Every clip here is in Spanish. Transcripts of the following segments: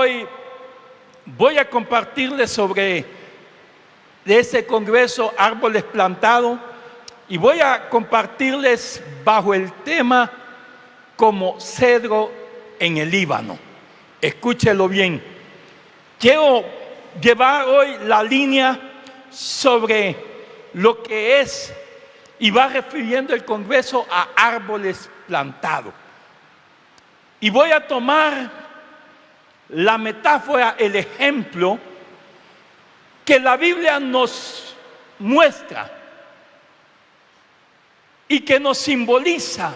Hoy voy a compartirles sobre ese congreso Árboles Plantados y voy a compartirles bajo el tema como cedro en el Líbano. Escúchelo bien. Quiero llevar hoy la línea sobre lo que es y va refiriendo el congreso a árboles plantados. Y voy a tomar la metáfora, el ejemplo que la Biblia nos muestra y que nos simboliza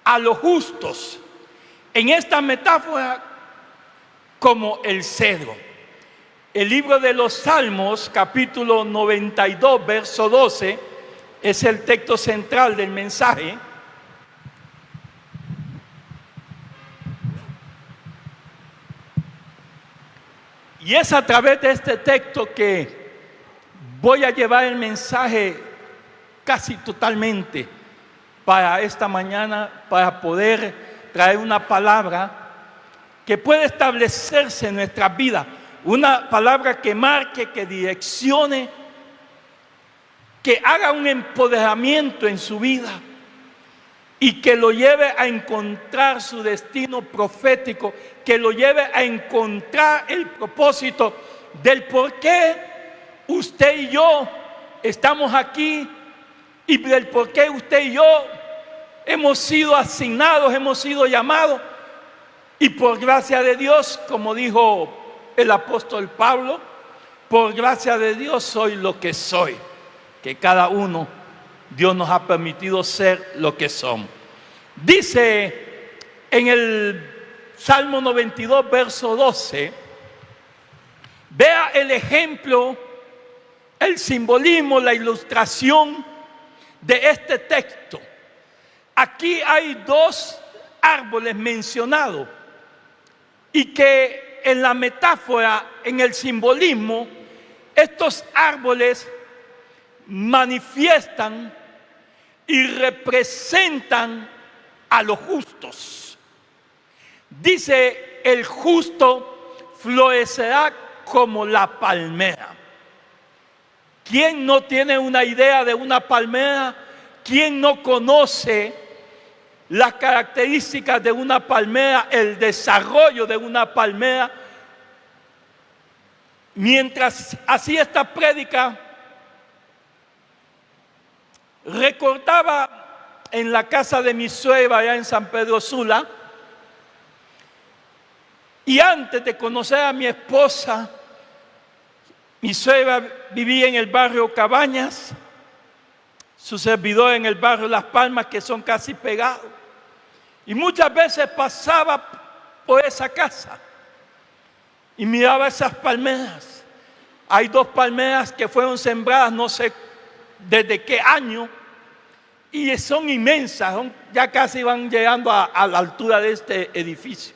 a los justos en esta metáfora como el cedro. El libro de los Salmos, capítulo 92, verso 12, es el texto central del mensaje. Y es a través de este texto que voy a llevar el mensaje casi totalmente para esta mañana, para poder traer una palabra que pueda establecerse en nuestra vida, una palabra que marque, que direccione, que haga un empoderamiento en su vida y que lo lleve a encontrar su destino profético, que lo lleve a encontrar el propósito del por qué usted y yo estamos aquí y del por qué usted y yo hemos sido asignados, hemos sido llamados. Y por gracia de Dios, como dijo el apóstol Pablo, por gracia de Dios soy lo que soy, que cada uno Dios nos ha permitido ser lo que somos. Dice en el Salmo 92, verso 12, vea el ejemplo, el simbolismo, la ilustración de este texto. Aquí hay dos árboles mencionados y que en la metáfora, en el simbolismo, estos árboles manifiestan y representan a los justos. Dice, el justo florecerá como la palmera. ¿Quién no tiene una idea de una palmera? ¿Quién no conoce las características de una palmera, el desarrollo de una palmera? Mientras hacía esta prédica, recordaba en la casa de mi suegra allá en San Pedro Sula, y antes de conocer a mi esposa, mi suegra vivía en el barrio Cabañas, su servidor en el barrio Las Palmas, que son casi pegados, y muchas veces pasaba por esa casa y miraba esas palmeras. Hay dos palmeras que fueron sembradas no sé desde qué año, y son inmensas, ya casi van llegando a la altura de este edificio.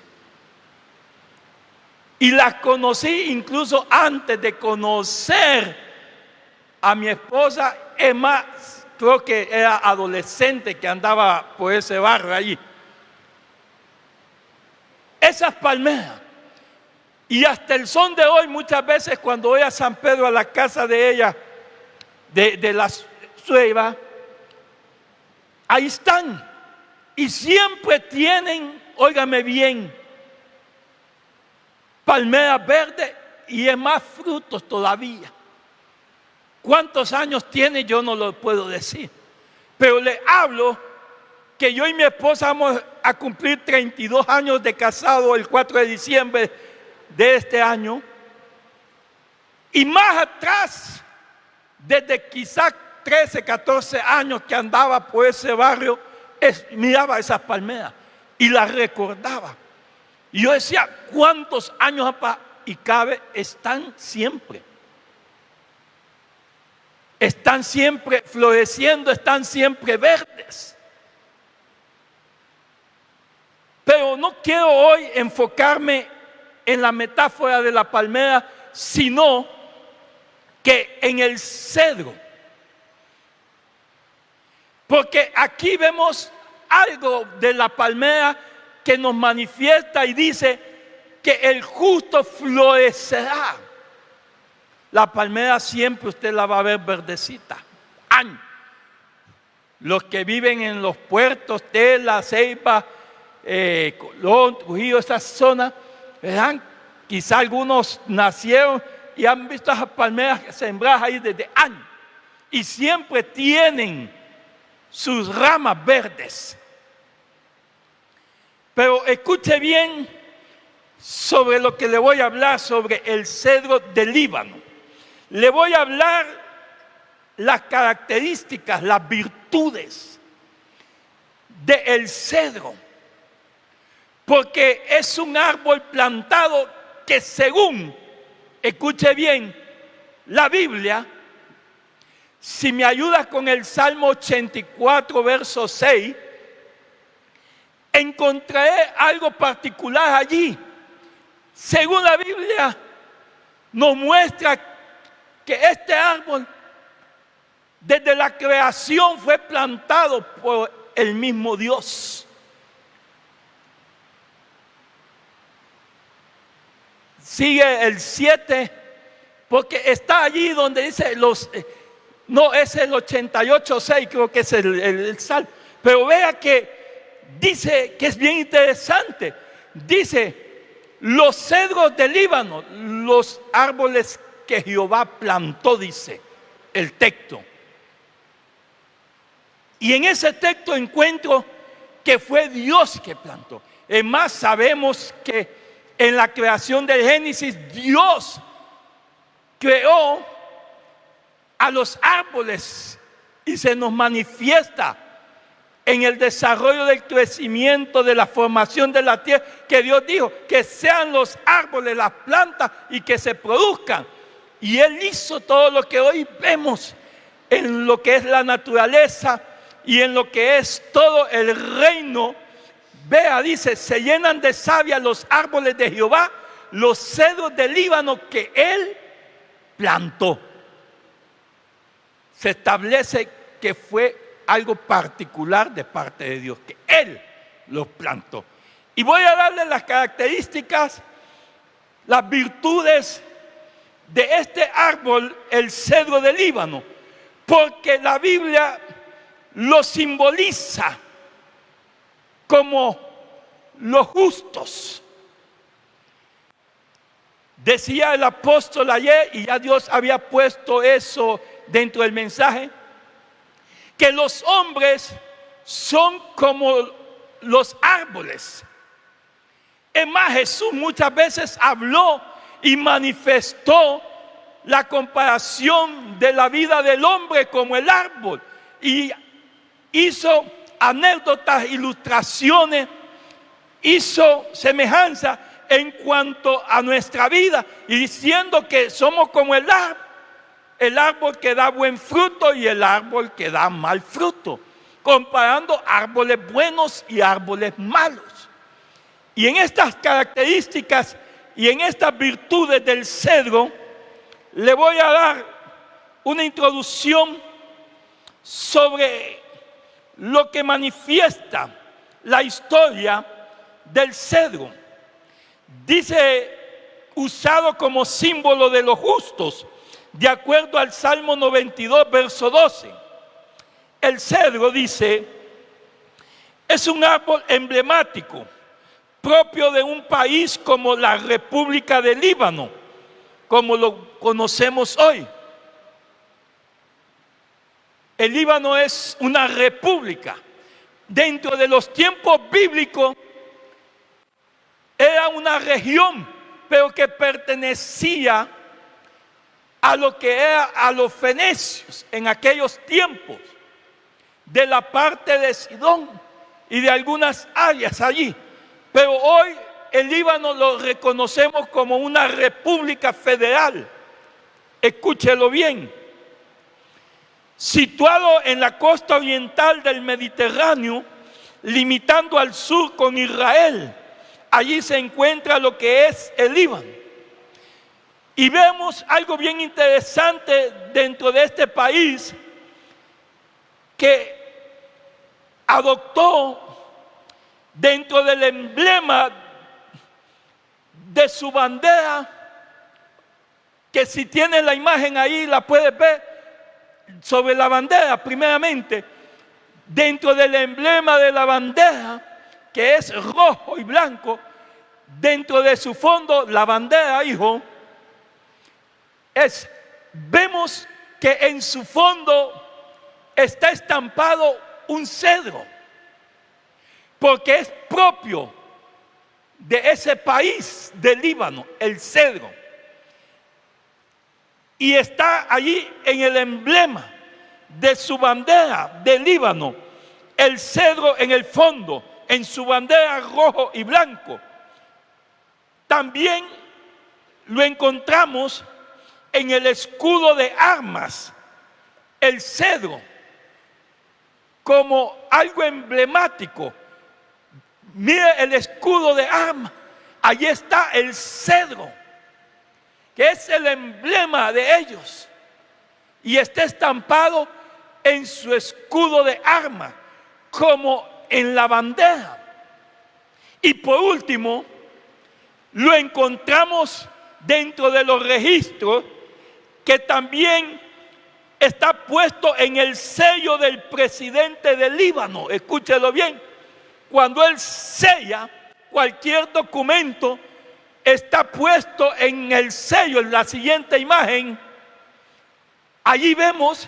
Y las conocí incluso antes de conocer a mi esposa. Es más, creo que era adolescente que andaba por ese barrio allí. Esas palmeras. Y hasta el son de hoy, muchas veces cuando voy a San Pedro, a la casa de ella, de la suegra, ahí están. Y siempre tienen, óigame bien, palmeras verdes y es más frutos todavía. ¿Cuántos años tiene? Yo no lo puedo decir. Pero le hablo que yo y mi esposa vamos a cumplir 32 años de casado el 4 de diciembre de este año. Y más atrás, desde quizás 13, 14 años que andaba por ese barrio, miraba esas palmeras y las recordaba. Y yo decía, ¿cuántos años y cabe? Están siempre floreciendo, están siempre verdes. Pero no quiero hoy enfocarme en la metáfora de la palmera, sino que en el cedro. Porque aquí vemos algo de la palmera que nos manifiesta y dice que el justo florecerá. La palmera siempre usted la va a ver verdecita. ¡Ay! Los que viven en los puertos, Tela, Ceiba, Colón, Trujillo, esa zona, verán, quizá algunos nacieron y han visto esas palmeras sembradas ahí desde años. Y siempre tienen sus ramas verdes. Pero escuche bien sobre lo que le voy a hablar sobre el cedro del Líbano. Le voy a hablar las características, las virtudes del cedro. Porque es un árbol plantado que según, escuche bien, la Biblia, si me ayudas con el Salmo 84, verso 6, encontraré algo particular allí. Según la Biblia, nos muestra que este árbol, desde la creación, fue plantado por el mismo Dios. Sigue el 7, porque está allí donde dice no, es el 88:6, creo que es el Salmo. Pero vea que dice que es bien interesante. Dice, los cedros del Líbano, los árboles que Jehová plantó, dice el texto. Y en ese texto encuentro que fue Dios que plantó. Es más, sabemos que en la creación del Génesis, Dios creó a los árboles y se nos manifiesta en el desarrollo del crecimiento, de la formación de la tierra, que Dios dijo que sean los árboles, las plantas y que se produzcan. Y Él hizo todo lo que hoy vemos en lo que es la naturaleza y en lo que es todo el reino. Vea, dice, se llenan de savia los árboles de Jehová, los cedros del Líbano que Él plantó. Se establece que fue algo particular de parte de Dios, que Él los plantó. Y voy a darle las características, las virtudes de este árbol, el cedro del Líbano, porque la Biblia lo simboliza como los justos. Decía el apóstol ayer, y ya Dios había puesto eso dentro del mensaje, que los hombres son como los árboles. Es más, Jesús muchas veces habló y manifestó la comparación de la vida del hombre como el árbol, y hizo anécdotas, ilustraciones, hizo semejanza en cuanto a nuestra vida, y diciendo que somos como el árbol que da buen fruto y el árbol que da mal fruto, comparando árboles buenos y árboles malos. Y en estas características y en estas virtudes del cedro, le voy a dar una introducción sobre lo que manifiesta la historia del cedro. Dice, usado como símbolo de los justos, de acuerdo al Salmo 92, verso 12. El cedro, dice, es un árbol emblemático, propio de un país como la República del Líbano, como lo conocemos hoy. El Líbano es una república. Dentro de los tiempos bíblicos era una región, pero que pertenecía a lo que era a los fenicios en aquellos tiempos, de la parte de Sidón y de algunas áreas allí. Pero hoy el Líbano lo reconocemos como una república federal. Escúchelo bien. Situado en la costa oriental del Mediterráneo, limitando al sur con Israel. Allí se encuentra lo que es el Líbano. Y vemos algo bien interesante dentro de este país, que adoptó dentro del emblema de su bandera, que si tienes la imagen ahí la puedes ver, sobre la bandera primeramente, dentro del emblema de la bandera, que es rojo y blanco, dentro de su fondo, la bandera, hijo, vemos que en su fondo está estampado un cedro, porque es propio de ese país del Líbano, el cedro. Y está allí en el emblema de su bandera del Líbano, el cedro en el fondo, en su bandera rojo y blanco. También lo encontramos en el escudo de armas, el cedro, como algo emblemático. Mire el escudo de armas, allí está el cedro, que es el emblema de ellos, y está estampado en su escudo de armas, como en la bandera. Y por último, lo encontramos dentro de los registros, que también está puesto en el sello del presidente del Líbano. Escúchelo bien, cuando él sella cualquier documento, está puesto en el sello. En la siguiente imagen, allí vemos,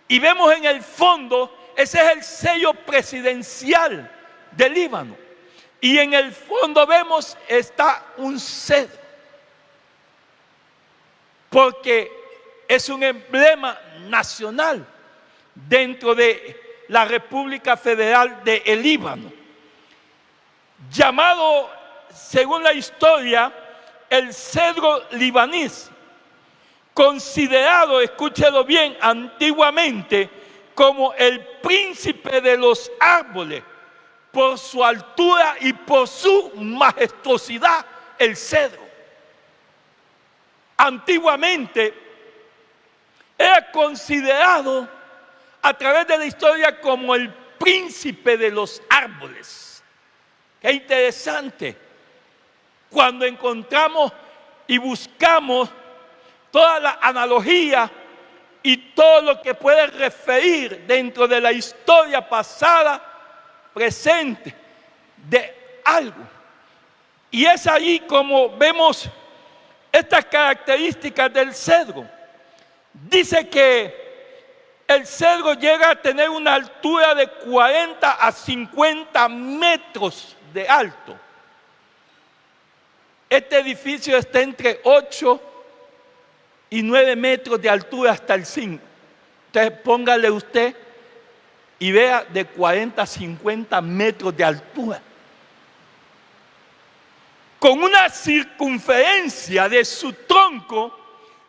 y vemos en el fondo, ese es el sello presidencial del Líbano. Y en el fondo vemos, está un cedro, porque es un emblema nacional dentro de la República Federal del Líbano, llamado, según la historia, el cedro libanís, considerado, escúchelo bien, antiguamente como el príncipe de los árboles, por su altura y por su majestuosidad, el cedro. Antiguamente era considerado a través de la historia como el príncipe de los árboles. Qué interesante cuando encontramos y buscamos toda la analogía y todo lo que puede referir dentro de la historia pasada, presente, de algo. Y es ahí como vemos estas características del cedro. Dice que el cedro llega a tener una altura de 40 a 50 metros de alto. Este edificio está entre 8 y 9 metros de altura hasta el 5. Entonces póngale usted y vea de 40 a 50 metros de altura, con una circunferencia de su tronco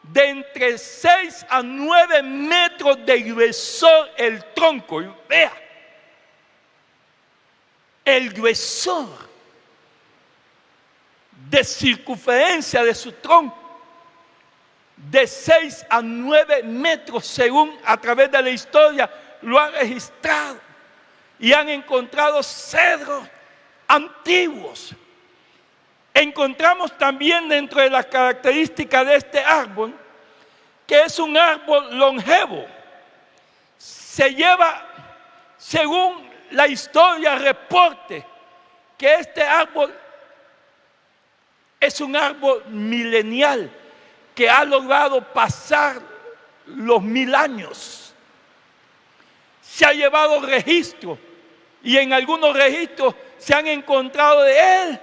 de entre 6 a 9 metros de gruesor el tronco. Y vea, el gruesor de circunferencia de su tronco, de 6 a 9 metros, según a través de la historia lo han registrado, y han encontrado cedros antiguos. Encontramos también dentro de las características de este árbol que es un árbol longevo. Se lleva, según la historia reporte, que este árbol es un árbol milenial que ha logrado pasar los 1000 años. Se ha llevado registro, y en algunos registros se han encontrado de él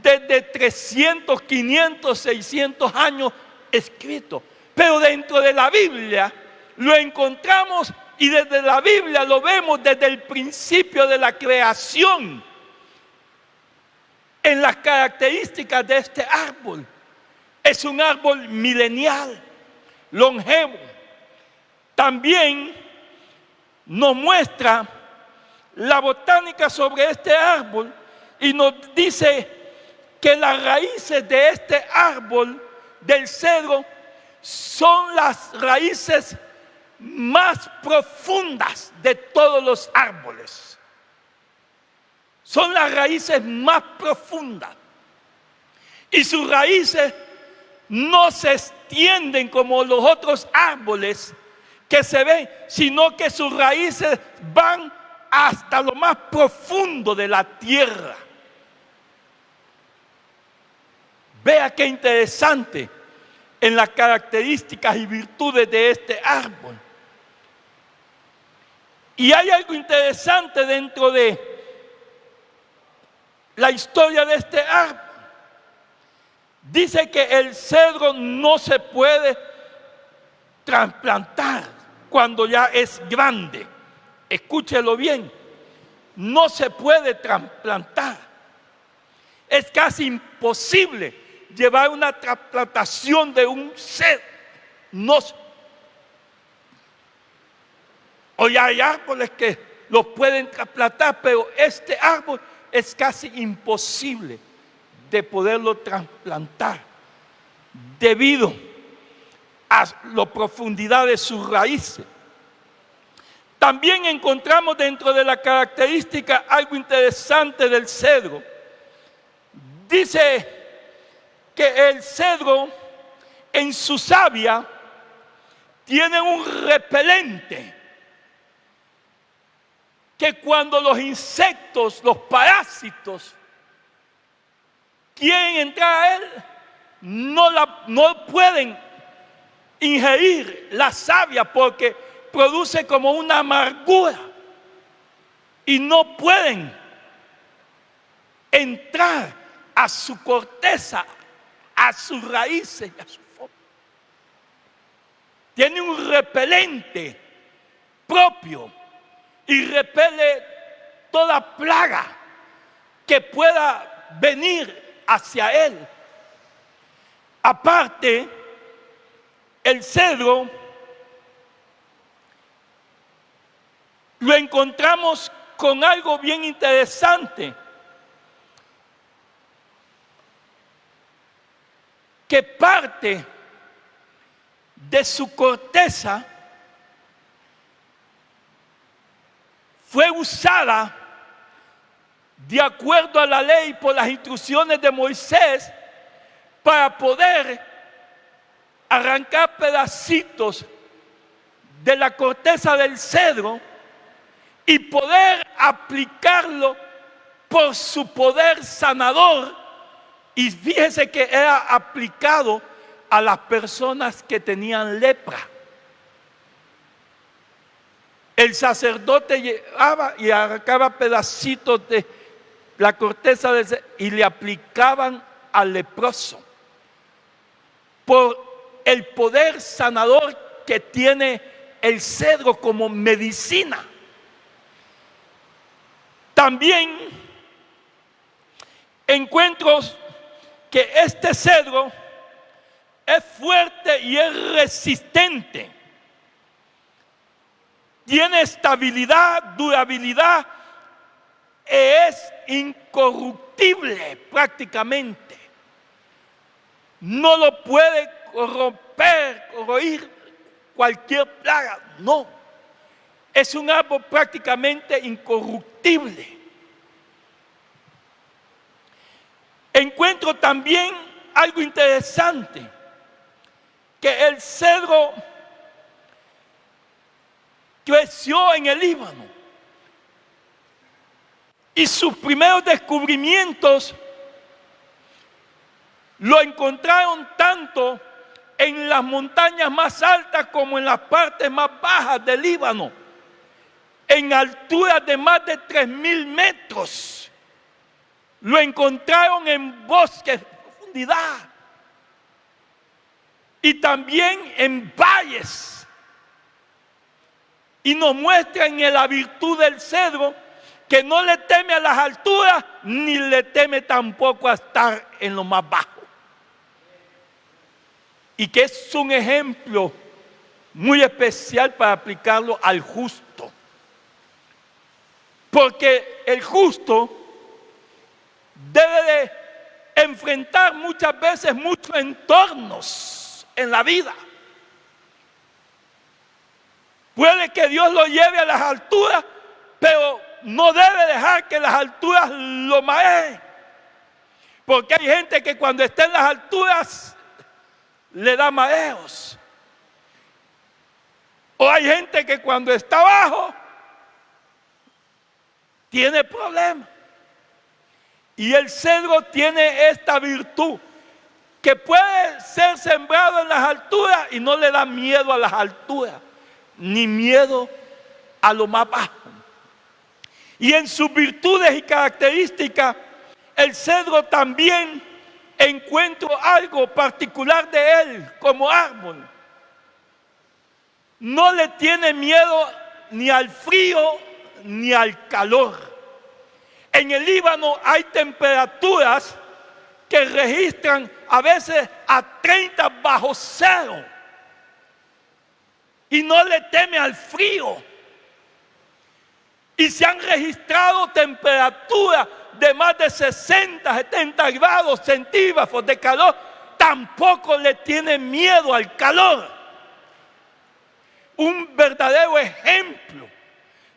desde 300, 500, 600 años escritos. Pero dentro de la Biblia lo encontramos, y desde la Biblia lo vemos desde el principio de la creación, en las características de este árbol. Es un árbol milenial, longevo. También nos muestra la botánica sobre este árbol, y nos dice que las raíces de este árbol del cedro son las raíces más profundas de todos los árboles. Son las raíces más profundas, y sus raíces no se extienden como los otros árboles que se ven, sino que sus raíces van hasta lo más profundo de la tierra. Vea qué interesante en las características y virtudes de este árbol. Y hay algo interesante dentro de la historia de este árbol. Dice que el cedro no se puede trasplantar cuando ya es grande. Escúchelo bien, no se puede trasplantar. Es casi imposible llevar una trasplantación de un cedro. No. Hoy hay árboles que los pueden trasplantar, pero este árbol es casi imposible de poderlo trasplantar debido a la profundidad de sus raíces. También encontramos dentro de la característica algo interesante del cedro. Dice que el cedro en su savia tiene un repelente que cuando los insectos, los parásitos quieren entrar a él, no pueden ingerir la savia porque produce como una amargura y no pueden entrar a su corteza, a sus raíces y a su forma. Tiene un repelente propio y repele toda plaga que pueda venir hacia él. Aparte, el cedro lo encontramos con algo bien interesante, que parte de su corteza fue usada de acuerdo a la ley por las instrucciones de Moisés para poder arrancar pedacitos de la corteza del cedro y poder aplicarlo por su poder sanador. Y fíjese que era aplicado a las personas que tenían lepra. El sacerdote llevaba y arrancaba pedacitos de la corteza del cedro y le aplicaban al leproso por el poder sanador que tiene el cedro como medicina. También encuentro que este cedro es fuerte y es resistente. Tiene estabilidad, durabilidad, es incorruptible prácticamente. No lo puede corromper, corroir cualquier plaga, no. Es un árbol prácticamente incorruptible. Encuentro también algo interesante, que el cedro creció en el Líbano y sus primeros descubrimientos lo encontraron tanto en las montañas más altas como en las partes más bajas del Líbano, en alturas de más de 3.000 metros. Lo encontraron en bosques de profundidad y también en valles. Y nos muestran en la virtud del cedro que no le teme a las alturas ni le teme tampoco a estar en lo más bajo. Y que es un ejemplo muy especial para aplicarlo al justo. Porque el justo debe de enfrentar muchas veces muchos entornos en la vida. Puede que Dios lo lleve a las alturas, pero no debe dejar que las alturas lo maeen. Porque hay gente que cuando está en las alturas le da mareos. O hay gente que cuando está abajo tiene problemas. Y el cedro tiene esta virtud, que puede ser sembrado en las alturas y no le da miedo a las alturas, ni miedo a lo más bajo. Y en sus virtudes y características, el cedro también encuentro algo particular de él como árbol. No le tiene miedo ni al frío ni al calor. En el Líbano hay temperaturas que registran a veces a 30 bajo cero. Y no le teme al frío. Y se han registrado temperaturas de más de 60, 70 grados centígrados de calor. Tampoco le tiene miedo al calor. Un verdadero ejemplo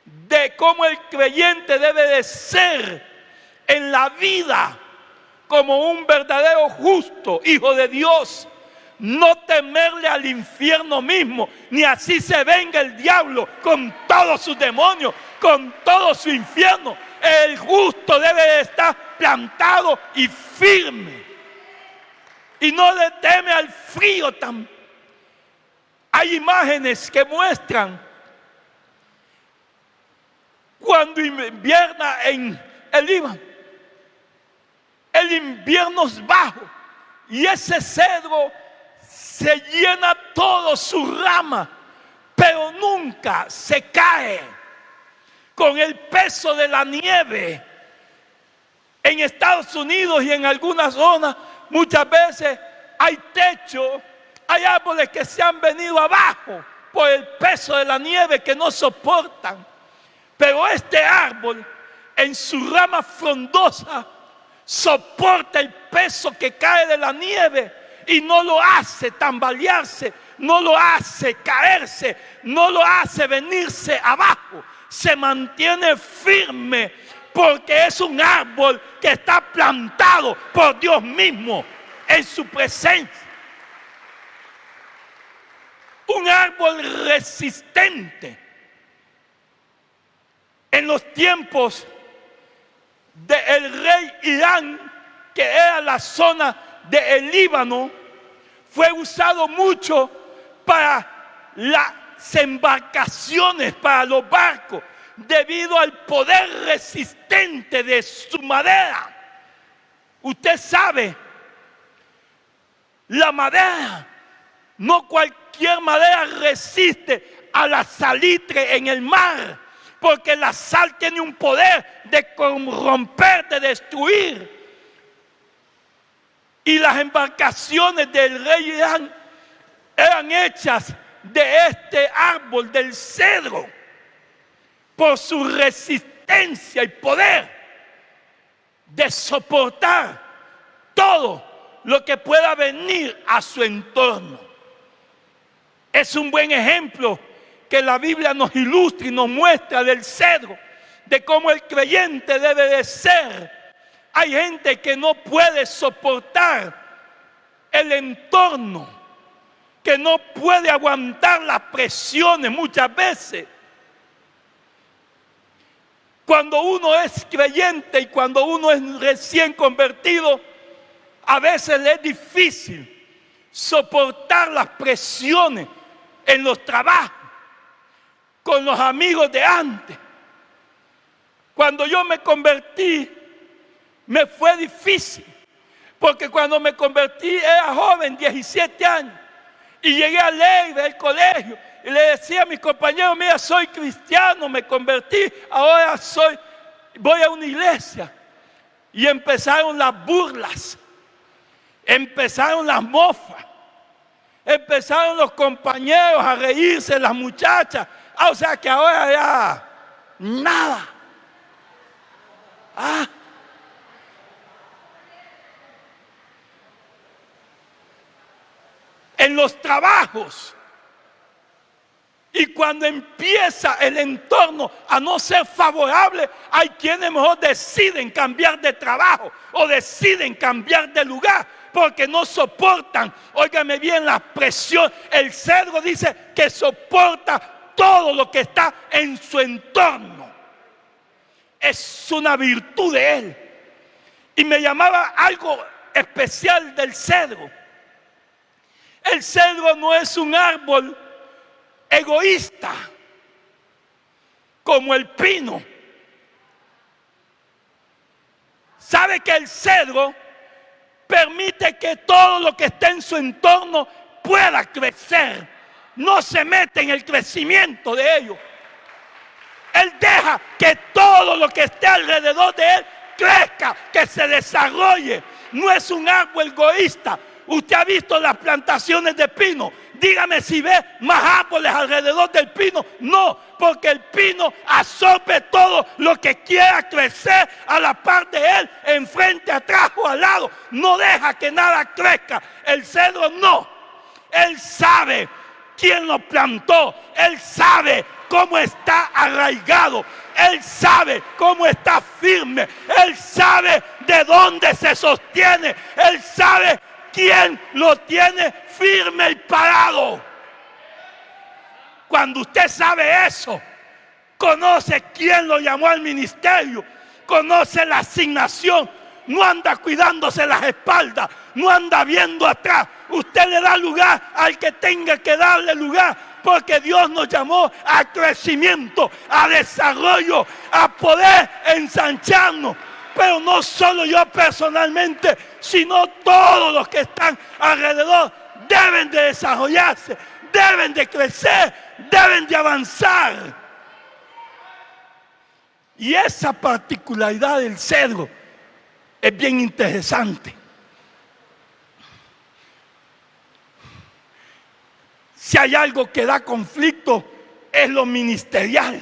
de cómo el creyente debe de ser en la vida como un verdadero justo hijo de Dios. No temerle al infierno mismo, ni así se venga el diablo con todos sus demonios, con todo su infierno. El justo debe de estar plantado y firme. Y no le teme al frío tampoco. Hay imágenes que muestran cuando invierna en el Líbano. El invierno es bajo y ese cedro se llena todo su rama, pero nunca se cae con el peso de la nieve. En Estados Unidos y en algunas zonas muchas veces hay techo, hay árboles que se han venido abajo por el peso de la nieve que no soportan. Pero este árbol en su rama frondosa soporta el peso que cae de la nieve y no lo hace tambalearse, no lo hace caerse, no lo hace venirse abajo. Se mantiene firme porque es un árbol que está plantado por Dios mismo en su presencia. Un árbol resistente. En los tiempos del rey Irán, que era la zona del Líbano, fue usado mucho para las embarcaciones, para los barcos, debido al poder resistente de su madera. Usted sabe, la madera, no cualquier madera resiste a la salitre en el mar, porque la sal tiene un poder de corromper, de destruir. Y las embarcaciones del rey Irán eran hechas de este árbol, del cedro, por su resistencia y poder de soportar todo lo que pueda venir a su entorno. Es un buen ejemplo que la Biblia nos ilustra y nos muestra del cedro, de cómo el creyente debe de ser. Hay gente que no puede soportar el entorno, que no puede aguantar las presiones muchas veces. Cuando uno es creyente y cuando uno es recién convertido, a veces le es difícil soportar las presiones en los trabajos, con los amigos de antes. Cuando yo me convertí, me fue difícil, porque cuando me convertí era joven, 17 años, y llegué a Leyva, del colegio, y le decía a mis compañeros: mira, soy cristiano, me convertí, ahora voy a una iglesia. Y empezaron las burlas, empezaron las mofas, empezaron los compañeros a reírse, las muchachas. O sea que ahora ya nada. En los trabajos Y cuando empieza el entorno a no ser favorable, hay quienes mejor deciden cambiar de trabajo o deciden cambiar de lugar porque no soportan, óigame bien, la presión. El cedro dice que soporta todo lo que está en su entorno. Es una virtud de él. Y me llamaba algo especial del cedro. El cedro no es un árbol egoísta como el pino. Sabe que el cedro permite que todo lo que esté en su entorno pueda crecer. No se mete en el crecimiento de ellos. Él deja que todo lo que esté alrededor de él crezca, que se desarrolle. No es un árbol egoísta. Usted ha visto las plantaciones de pino. Dígame si ve más árboles alrededor del pino. No, porque el pino absorbe todo lo que quiera crecer a la par de él, enfrente, atrás o al lado. No deja que nada crezca. El cedro no. Él sabe quién lo plantó. Él sabe cómo está arraigado. Él sabe cómo está firme. Él sabe de dónde se sostiene. Él sabe quién lo tiene firme y parado. Cuando usted sabe eso, conoce quién lo llamó al ministerio, conoce la asignación, no anda cuidándose las espaldas, no anda viendo atrás. Usted le da lugar al que tenga que darle lugar, porque Dios nos llamó a crecimiento, a desarrollo, a poder ensancharnos. Pero no solo yo personalmente, sino todos los que están alrededor deben de desarrollarse, deben de crecer, deben de avanzar. Y esa particularidad del cedro es bien interesante. Si hay algo que da conflicto, es lo ministerial.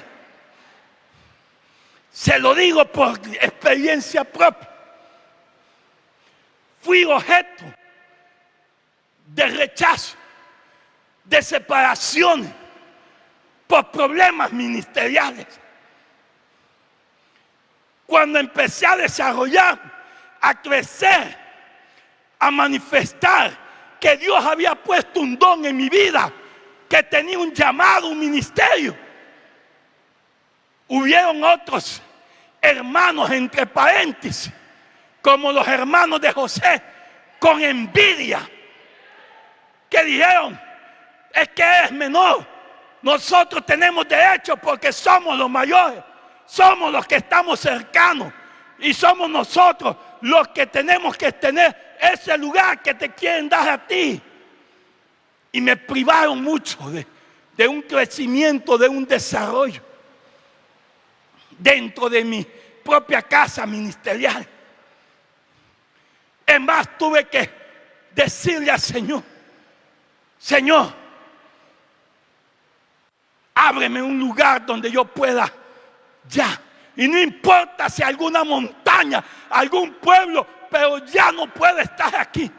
Se lo digo por experiencia propia. Fui objeto de rechazo, de separaciones, por problemas ministeriales. Cuando empecé a desarrollar, a crecer, a manifestar que Dios había puesto un don en mi vida, que tenía un llamado, un ministerio, hubieron otros hermanos, entre paréntesis, como los hermanos de José, con envidia, que dijeron: es que es menor, nosotros tenemos derecho porque somos los mayores, somos los que estamos cercanos y somos nosotros los que tenemos que tener ese lugar que te quieren dar a ti. Y me privaron mucho de un crecimiento, de un desarrollo dentro de mi propia casa ministerial. Es más, tuve que decirle al Señor: Señor, ábreme un lugar donde yo pueda ya. Y no importa si alguna montaña, algún pueblo, pero ya no puedo estar aquí.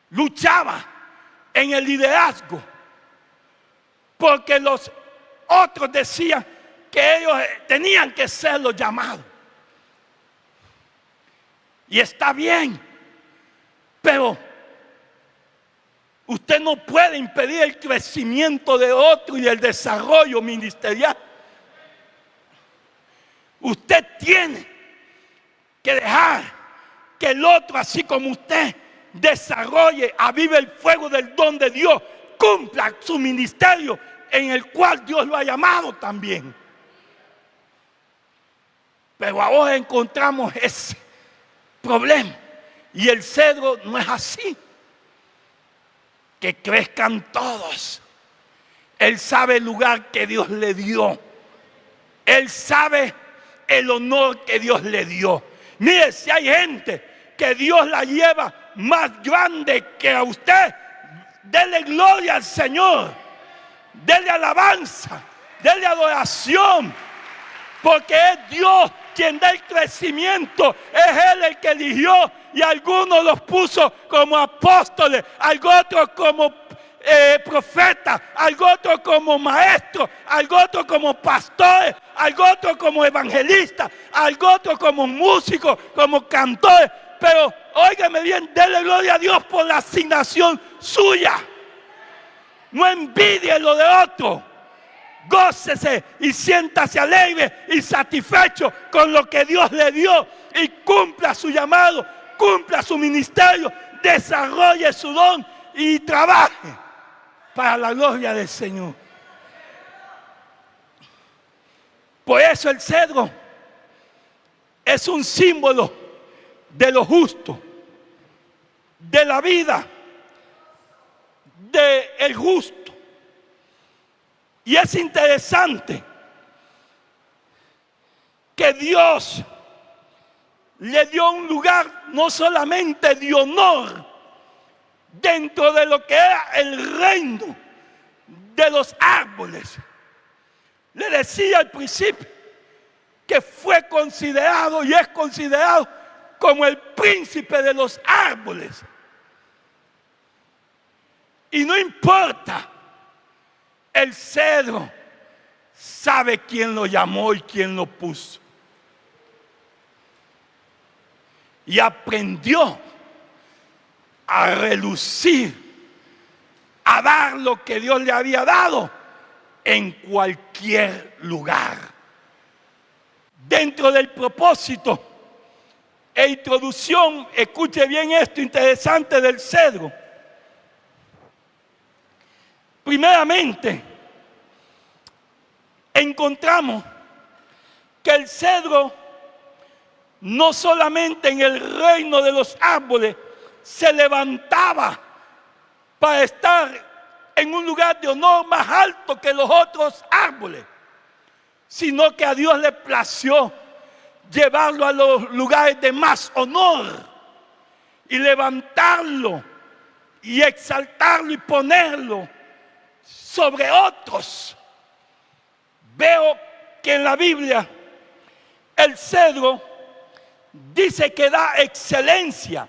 Luchaba en el liderazgo porque los otros decían que ellos tenían que ser los llamados. Y está bien, pero usted no puede impedir el crecimiento de otro y el desarrollo ministerial. Usted tiene que dejar que el otro, así como usted, desarrolle, avive el fuego del don de Dios, cumpla su ministerio en el cual Dios lo ha llamado también. Pero ahora encontramos ese problema. Y el cedro no es así. Que crezcan todos. Él sabe el lugar que Dios le dio. Él sabe el honor que Dios le dio. Mire, si hay gente que Dios la lleva más grande que a usted, dele gloria al Señor, dele alabanza, dele adoración, porque es Dios quien da el crecimiento. Es Él el que eligió, y algunos los puso como apóstoles, algunos como profeta, algo otro como maestro, algo otro como pastor, algo otro como evangelista, algo otro como músico, como cantor. Pero óigame bien, denle gloria a Dios por la asignación suya. No envidie lo de otro. Gócese y siéntase alegre y satisfecho con lo que Dios le dio y cumpla su llamado, cumpla su ministerio, desarrolle su don y trabaje para la gloria del Señor. Por eso el cedro es un símbolo de lo justo, de la vida, del justo. Y es interesante que Dios le dio un lugar no solamente de honor dentro de lo que era el reino de los árboles. Le decía al principio que fue considerado y es considerado como el príncipe de los árboles. Y no importa, el cedro sabe quién lo llamó y quién lo puso. Y aprendió a relucir, a dar lo que Dios le había dado en cualquier lugar. Dentro del propósito e introducción, escuche bien esto interesante del cedro. Primeramente, encontramos que el cedro no solamente en el reino de los árboles se levantaba para estar en un lugar de honor más alto que los otros árboles, sino que a Dios le plació llevarlo a los lugares de más honor y levantarlo y exaltarlo y ponerlo sobre otros. Veo que en la Biblia el cedro dice que da excelencia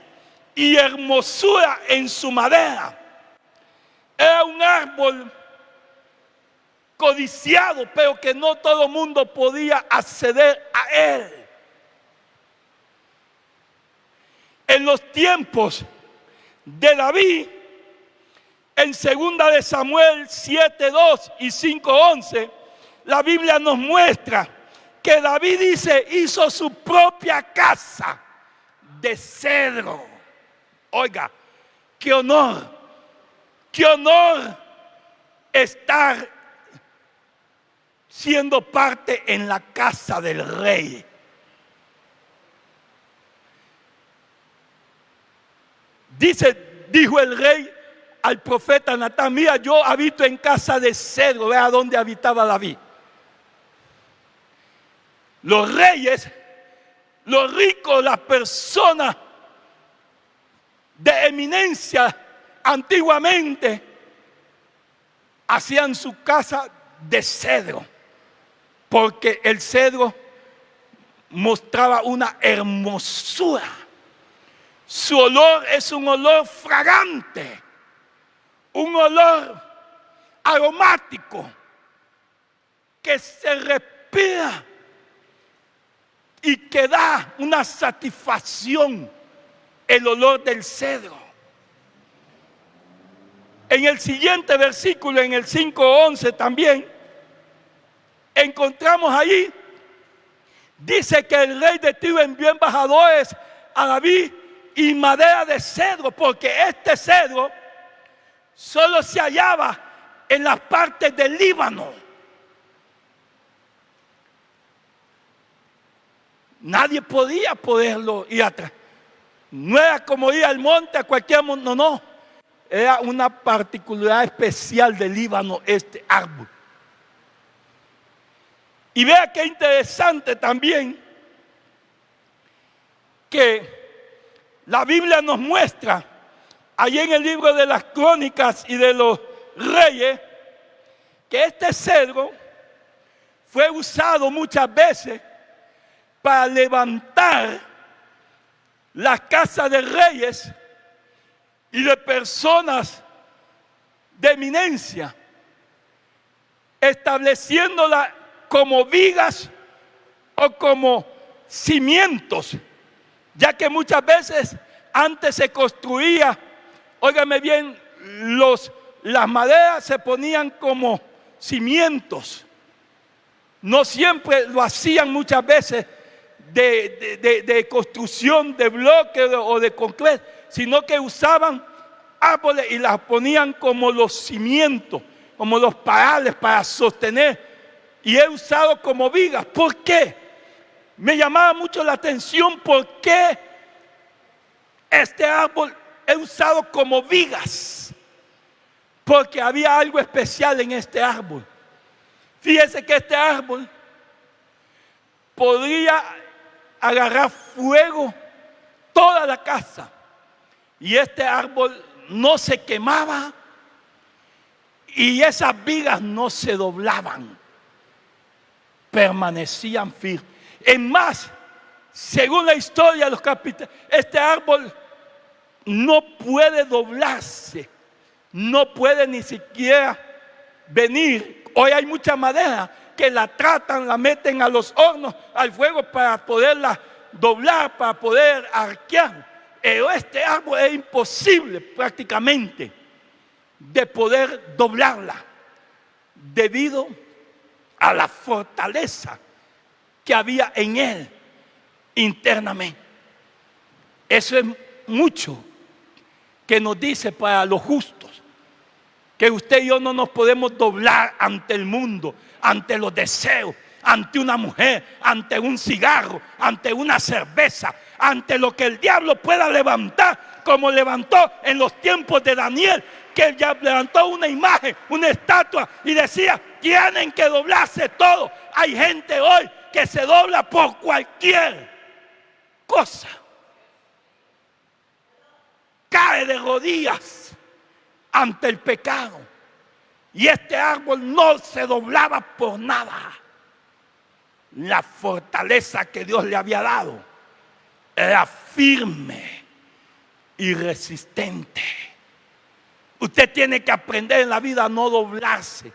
y hermosura en su madera. Era un árbol codiciado, pero que no todo el mundo podía acceder a él. En los tiempos de David, en 2 de Samuel 7:2 y 5:11, la Biblia nos muestra que David hizo su propia casa de cedro. Oiga, qué honor estar siendo parte en la casa del rey. Dijo el rey al profeta Natán: mira, yo habito en casa de cedro. Vea dónde habitaba David. Los reyes, los ricos, las personas de eminencia antiguamente hacían su casa de cedro, porque el cedro mostraba una hermosura. Su olor es un olor fragante, un olor aromático que se respira y que da una satisfacción, el olor del cedro. En el siguiente versículo, en el 5:11 también, encontramos allí, dice que el rey de Tiro envió embajadores a David y madera de cedro, porque este cedro solo se hallaba en las partes del Líbano. Nadie podía poderlo ir atrás. No era como ir al monte, a cualquier monte, no. Era una particularidad especial del Líbano este árbol. Y vea qué interesante también que la Biblia nos muestra allí en el libro de las Crónicas y de los Reyes que este cedro fue usado muchas veces para levantar las casas de reyes y de personas de eminencia, estableciéndola como vigas o como cimientos, ya que muchas veces antes se construía, óigame bien, las maderas se ponían como cimientos. No siempre lo hacían, muchas veces de construcción de bloques o de concreto, sino que usaban árboles y las ponían como los cimientos, como los parales para sostener. Y he usado como vigas. ¿Por qué? Me llamaba mucho la atención por qué este árbol he usado como vigas. Porque había algo especial en este árbol. Fíjese que este árbol podría agarrar fuego toda la casa. Y este árbol no se quemaba y esas vigas no se doblaban. Permanecían firmes. Es más, según la historia de los capitanes, este árbol no puede doblarse, no puede ni siquiera venir. Hoy hay mucha madera que la tratan, la meten a los hornos, al fuego para poderla doblar, para poder arquear. Pero este árbol es imposible prácticamente de poder doblarla debido a la fortaleza que había en él internamente. Eso es mucho que nos dice para los justos, que usted y yo no nos podemos doblar ante el mundo, ante los deseos, ante una mujer, ante un cigarro, ante una cerveza, ante lo que el diablo pueda levantar, como levantó en los tiempos de Daniel, que ya levantó una imagen, una estatua y decía: tienen que doblarse todo. Hay gente hoy que se dobla por cualquier cosa, cae de rodillas ante el pecado, y este árbol no se doblaba por nada. La fortaleza que Dios le había dado era firme y resistente. Usted tiene que aprender en la vida a no doblarse,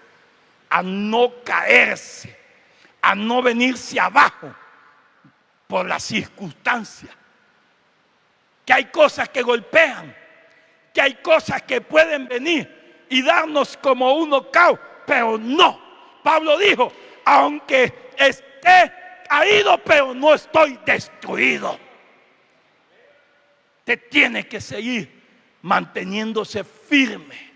a no caerse, a no venirse abajo por las circunstancias. Que hay cosas que golpean, que hay cosas que pueden venir y darnos como un knockout, pero no. Pablo dijo: aunque esté caído, pero no estoy destruido. Usted tiene que seguir manteniéndose firme.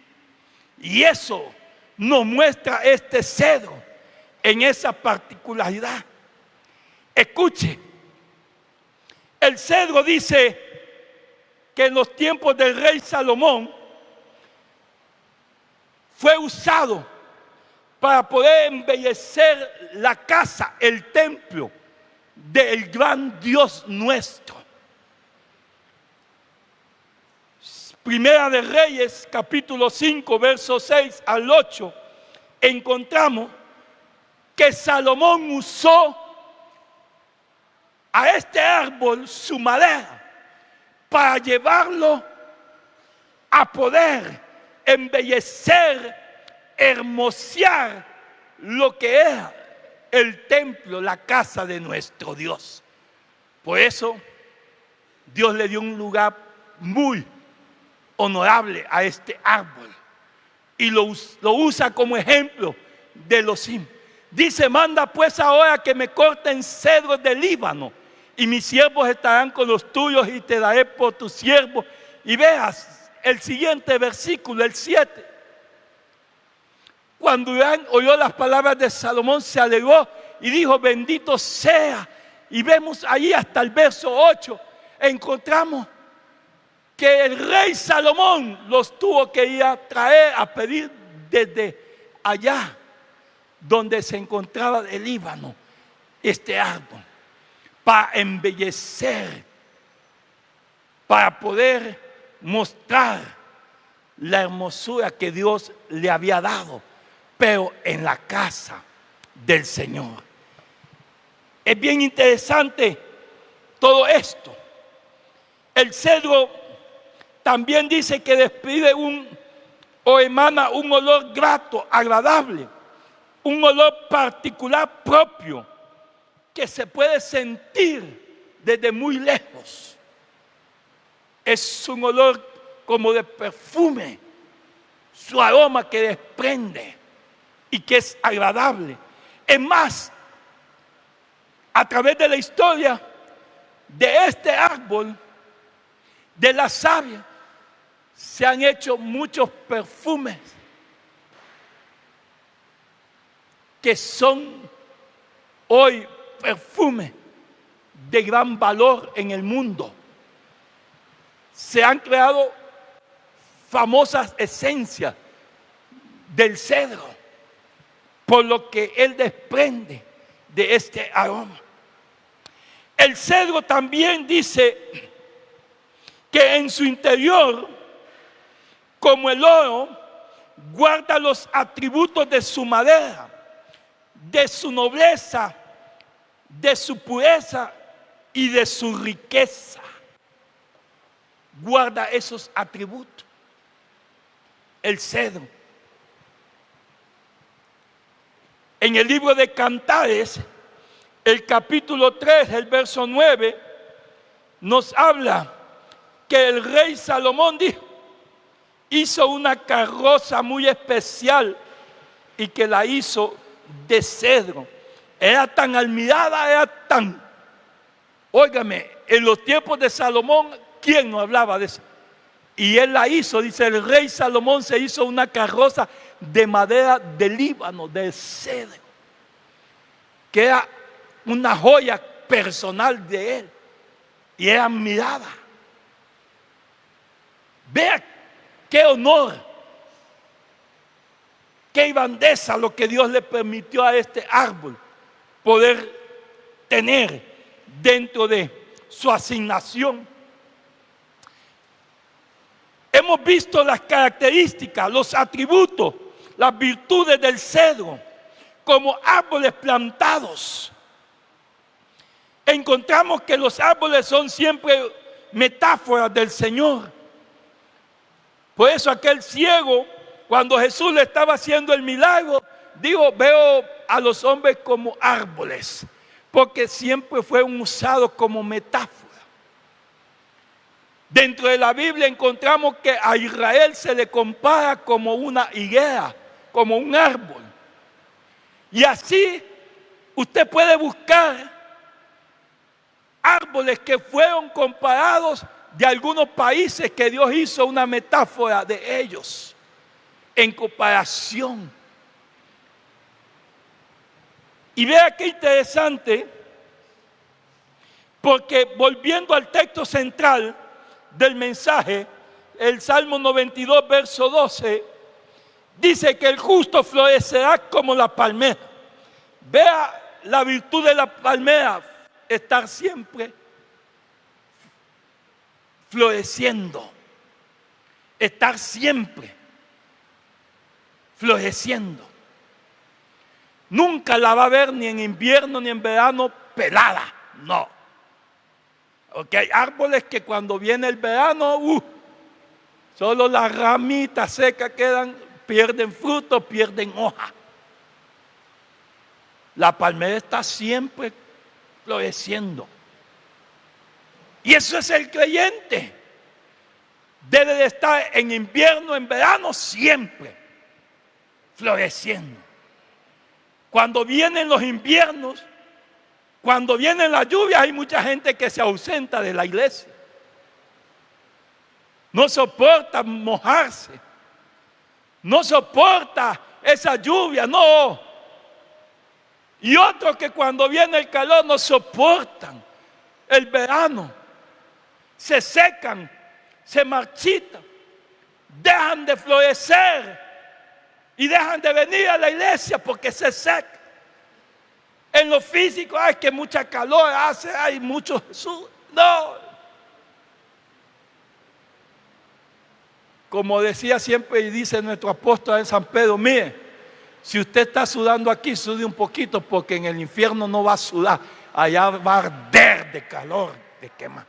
Y eso nos muestra este cedro en esa particularidad. Escuche, el cedro dice que en los tiempos del rey Salomón fue usado para poder embellecer la casa, el templo del gran Dios nuestro. Primera de Reyes, capítulo 5, versos 6 al 8, encontramos que Salomón usó a este árbol, su madera, para llevarlo a poder embellecer, hermosear lo que era el templo, la casa de nuestro Dios. Por eso Dios le dio un lugar muy honorable a este árbol y lo usa como ejemplo de los simples. Dice: manda pues ahora que me corten cedros del Líbano, y mis siervos estarán con los tuyos, y te daré por tu siervo. Y veas el siguiente versículo, el 7. Cuando Hurán oyó las palabras de Salomón, se alegró y dijo: bendito sea. Y vemos ahí hasta el verso 8, encontramos que el rey Salomón los tuvo que ir a traer, a pedir desde allá donde se encontraba el Líbano este árbol, para embellecer, para poder mostrar la hermosura que Dios le había dado, pero en la casa del Señor. Es bien interesante todo esto. El cedro también dice que despide o emana un olor grato, agradable, un olor particular propio que se puede sentir desde muy lejos. Es un olor como de perfume, su aroma que desprende y que es agradable. Es más, a través de la historia de este árbol, de la savia, se han hecho muchos perfumes que son hoy perfumes de gran valor en el mundo. Se han creado famosas esencias del cedro, por lo que él desprende de este aroma. El cedro también dice que en su interior, como el oro, guarda los atributos de su madera, de su nobleza, de su pureza y de su riqueza. Guarda esos atributos. El cedro. En el libro de Cantares, el capítulo 3, el verso 9, nos habla que el rey Salomón hizo una carroza muy especial y que la hizo de cedro. Era tan admirada, era tan... Óigame, en los tiempos de Salomón, ¿quién no hablaba de eso? Y él la hizo, dice, el rey Salomón se hizo una carroza de madera de Líbano, de cedro, que era una joya personal de él y era admirada. Vea qué honor, qué grandeza lo que Dios le permitió a este árbol poder tener dentro de su asignación. Hemos visto las características, los atributos, las virtudes del cedro como árboles plantados. Encontramos que los árboles son siempre metáforas del Señor. Por eso aquel ciego, cuando Jesús le estaba haciendo el milagro, dijo, veo a los hombres como árboles, porque siempre fueron usados como metáfora. Dentro de la Biblia encontramos que a Israel se le compara como una higuera, como un árbol. Y así usted puede buscar árboles que fueron comparados de algunos países que Dios hizo una metáfora de ellos en comparación. Y vea qué interesante, porque volviendo al texto central del mensaje, el Salmo 92, verso 12, dice que el justo florecerá como la palmera. Vea la virtud de la palmera, estar siempre floreciendo, estar siempre floreciendo. Nunca la va a ver ni en invierno ni en verano pelada, no. Porque hay árboles que cuando viene el verano, solo las ramitas secas quedan, pierden fruto, pierden hoja. La palmera está siempre floreciendo. Y eso es el creyente. Debe de estar en invierno, en verano, siempre floreciendo. Cuando vienen los inviernos, cuando vienen las lluvias, hay mucha gente que se ausenta de la iglesia. No soporta mojarse. No soporta esa lluvia, no. Y otros que cuando viene el calor no soportan el verano. Se secan, se marchitan, dejan de florecer y dejan de venir a la iglesia porque se secan. En lo físico, hay que mucha calor hace, hay mucho Jesús. No. Como decía siempre y dice nuestro apóstol en San Pedro, mire, si usted está sudando aquí, sude un poquito porque en el infierno no va a sudar, allá va a arder de calor, de quema.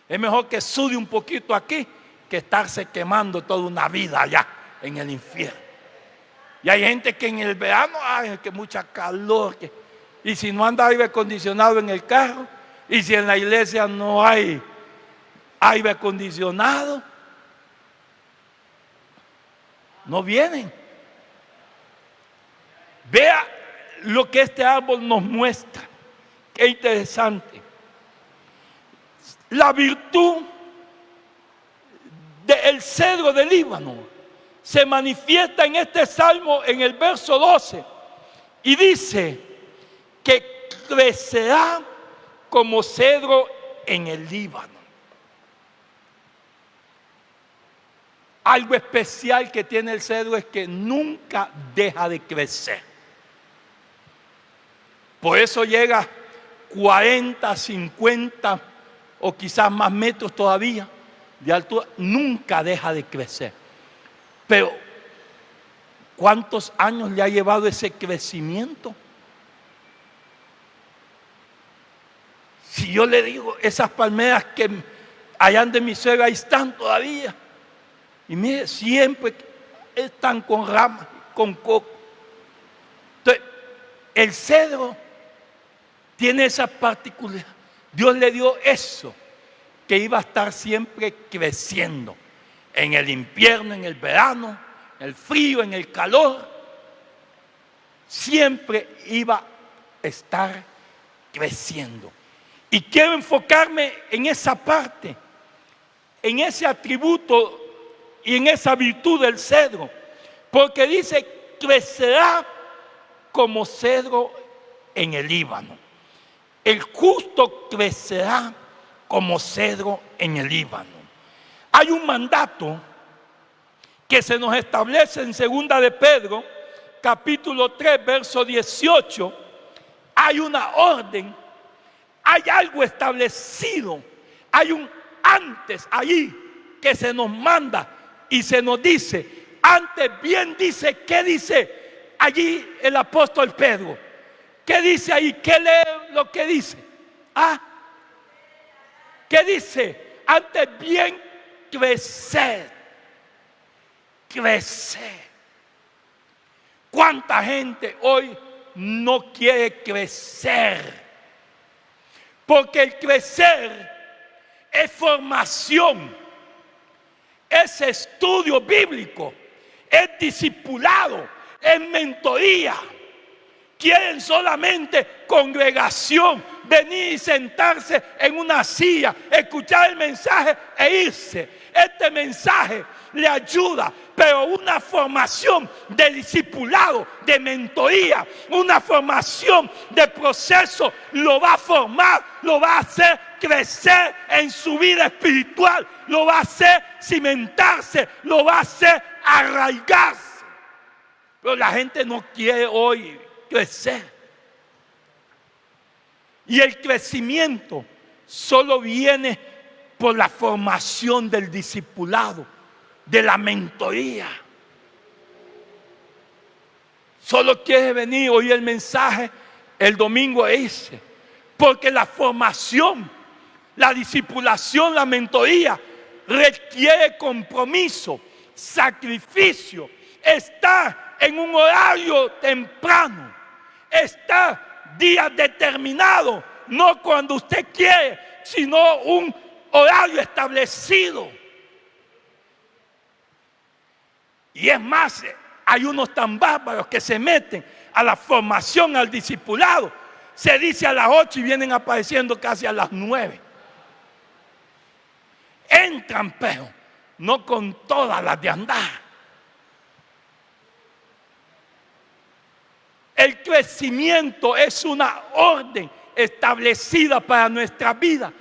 Es mejor que sude un poquito aquí que estarse quemando toda una vida allá en el infierno. Y hay gente que en el verano, ay, que mucha calor, y si no anda aire acondicionado en el carro, y si en la iglesia no hay aire acondicionado, no vienen. Vea lo que este árbol nos muestra. Qué interesante. La virtud del cedro del Líbano se manifiesta en este salmo en el verso 12 y dice que crecerá como cedro en el Líbano. Algo especial que tiene el cedro es que nunca deja de crecer. Por eso llega 40, 50 o quizás más metros todavía de altura. Nunca deja de crecer. Pero, ¿cuántos años le ha llevado ese crecimiento? Si yo le digo, esas palmeras que allá de mi suegra ahí están todavía. Y mire, siempre están con ramas, con coco. Entonces, el cedro tiene esa particularidad. Dios le dio eso, que iba a estar siempre creciendo. En el invierno, en el verano, en el frío, en el calor. Siempre iba a estar creciendo. Y quiero enfocarme en esa parte, en ese atributo y en esa virtud del cedro. Porque dice, crecerá como cedro en el Líbano. El justo crecerá como cedro en el Líbano. Hay un mandato que se nos establece en 2 de Pedro, capítulo 3, verso 18. Hay una orden, hay algo establecido, hay un antes allí que se nos manda y se nos dice. Antes bien dice, ¿qué dice allí el apóstol Pedro? ¿Qué dice ahí? ¿Qué lee lo que dice? ¿Qué dice? Antes bien crecer. Crecer. ¿Cuánta gente hoy no quiere crecer? Porque el crecer es formación, es estudio bíblico, es discipulado, es mentoría. Quieren solamente congregación, venir y sentarse en una silla, escuchar el mensaje e irse. Este mensaje le ayuda, pero una formación de discipulado, de mentoría, una formación de proceso lo va a formar, lo va a hacer crecer en su vida espiritual, lo va a hacer cimentarse, lo va a hacer arraigarse. Pero la gente no quiere hoy crecer. Y el crecimiento solo viene por la formación del discipulado, de la mentoría. Solo quiere venir, oír el mensaje el domingo e irse. Porque la formación, la discipulación, la mentoría requiere compromiso, sacrificio, estar en un horario temprano, estar días determinados, no cuando usted quiere, sino un horario establecido. Y es más, hay unos tan bárbaros que se meten a la formación, al discipulado. Se dice a las 8 y vienen apareciendo casi a las 9. Entran, pero no con todas las de andar. El crecimiento es una orden establecida para nuestra vida.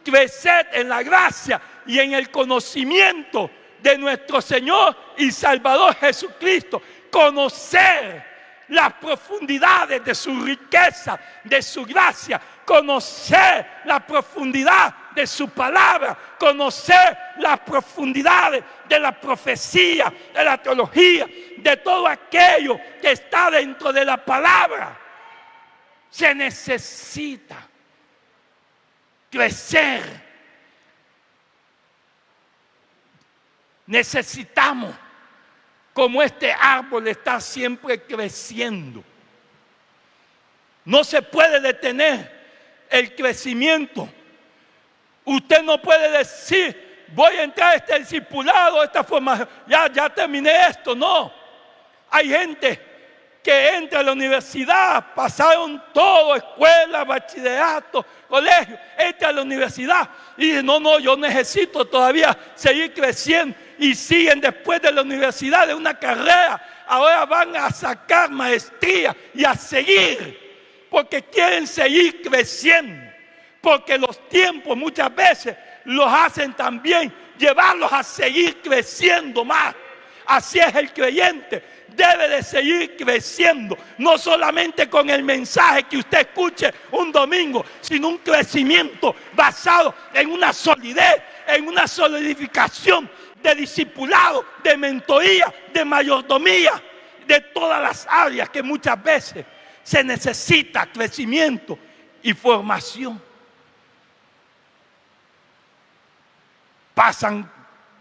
Crecer en la gracia y en el conocimiento de nuestro Señor y Salvador Jesucristo. Conocer las profundidades de su riqueza, de su gracia. Conocer la profundidad de su palabra. Conocer las profundidades de la profecía, de la teología, de todo aquello que está dentro de la palabra. Se necesita crecer. Necesitamos como este árbol está siempre creciendo. No se puede detener el crecimiento. Usted no puede decir, voy a entrar a este discipulado, esta formación, ya terminé esto. No. Hay gente que entra a la universidad, pasaron todo, escuela, bachillerato, colegio, entra a la universidad y dice, no, yo necesito todavía seguir creciendo. Y siguen después de la universidad, de una carrera, ahora van a sacar maestría y a seguir, porque quieren seguir creciendo, porque los tiempos muchas veces los hacen también llevarlos a seguir creciendo más. Así es el creyente. Debe de seguir creciendo, no solamente con el mensaje que usted escuche un domingo, sino un crecimiento basado en una solidez, en una solidificación de discipulado, de mentoría, de mayordomía, de todas las áreas que muchas veces se necesita crecimiento y formación. Pasan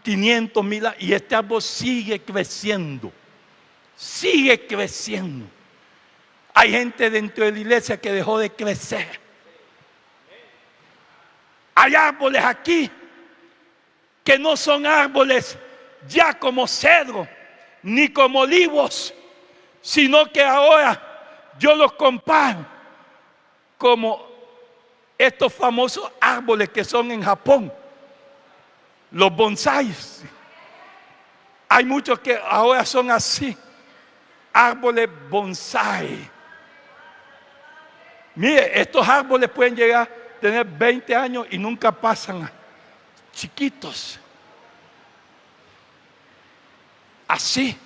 500,000 años y este árbol sigue creciendo. Sigue creciendo. Hay gente dentro de la iglesia que dejó de crecer. Hay árboles aquí que no son árboles ya como cedro ni como olivos, sino que ahora yo los comparo como estos famosos árboles que son en Japón, los bonsáis. Hay muchos que ahora son así. Árboles bonsái. Mire, estos árboles pueden llegar a tener 20 años y nunca pasan chiquitos. Así.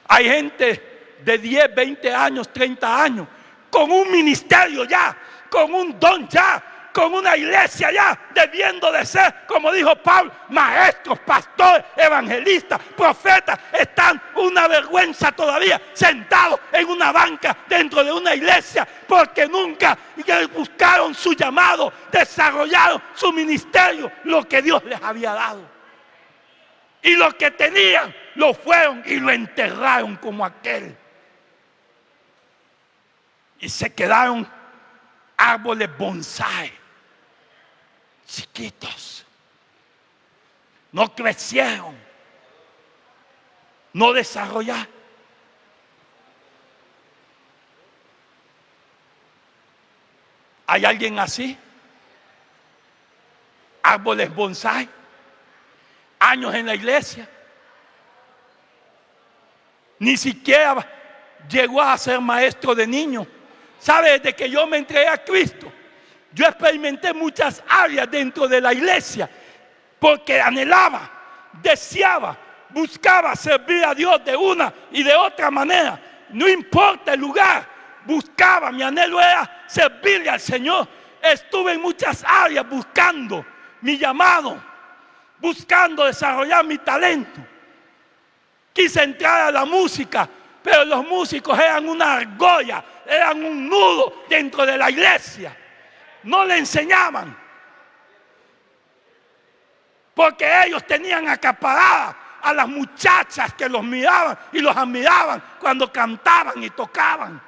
Hay gente de 10, 20 años, 30 años, con un ministerio ya, con un don ya, con una iglesia ya, debiendo de ser, como dijo Pablo, maestros, pastores, evangelistas, profetas, están una vergüenza todavía sentados en una banca dentro de una iglesia, porque nunca buscaron su llamado, desarrollaron su ministerio, lo que Dios les había dado. Y lo que tenían, lo fueron y lo enterraron como aquel. Y se quedaron árboles bonsái, chiquitos. No crecieron, no desarrollaron. ¿Hay alguien así? Árboles bonsái, años en la iglesia, ni siquiera llegó a ser maestro de niños. ¿Sabe? Desde que yo me entregué a Cristo, yo experimenté muchas áreas dentro de la iglesia, porque anhelaba, deseaba, buscaba servir a Dios de una y de otra manera. No importa el lugar, buscaba, mi anhelo era servirle al Señor. Estuve en muchas áreas buscando mi llamado, buscando desarrollar mi talento. Quise entrar a la música, pero los músicos eran una argolla, eran un nudo dentro de la iglesia. No le enseñaban, porque ellos tenían acaparadas a las muchachas que los miraban y los admiraban cuando cantaban y tocaban.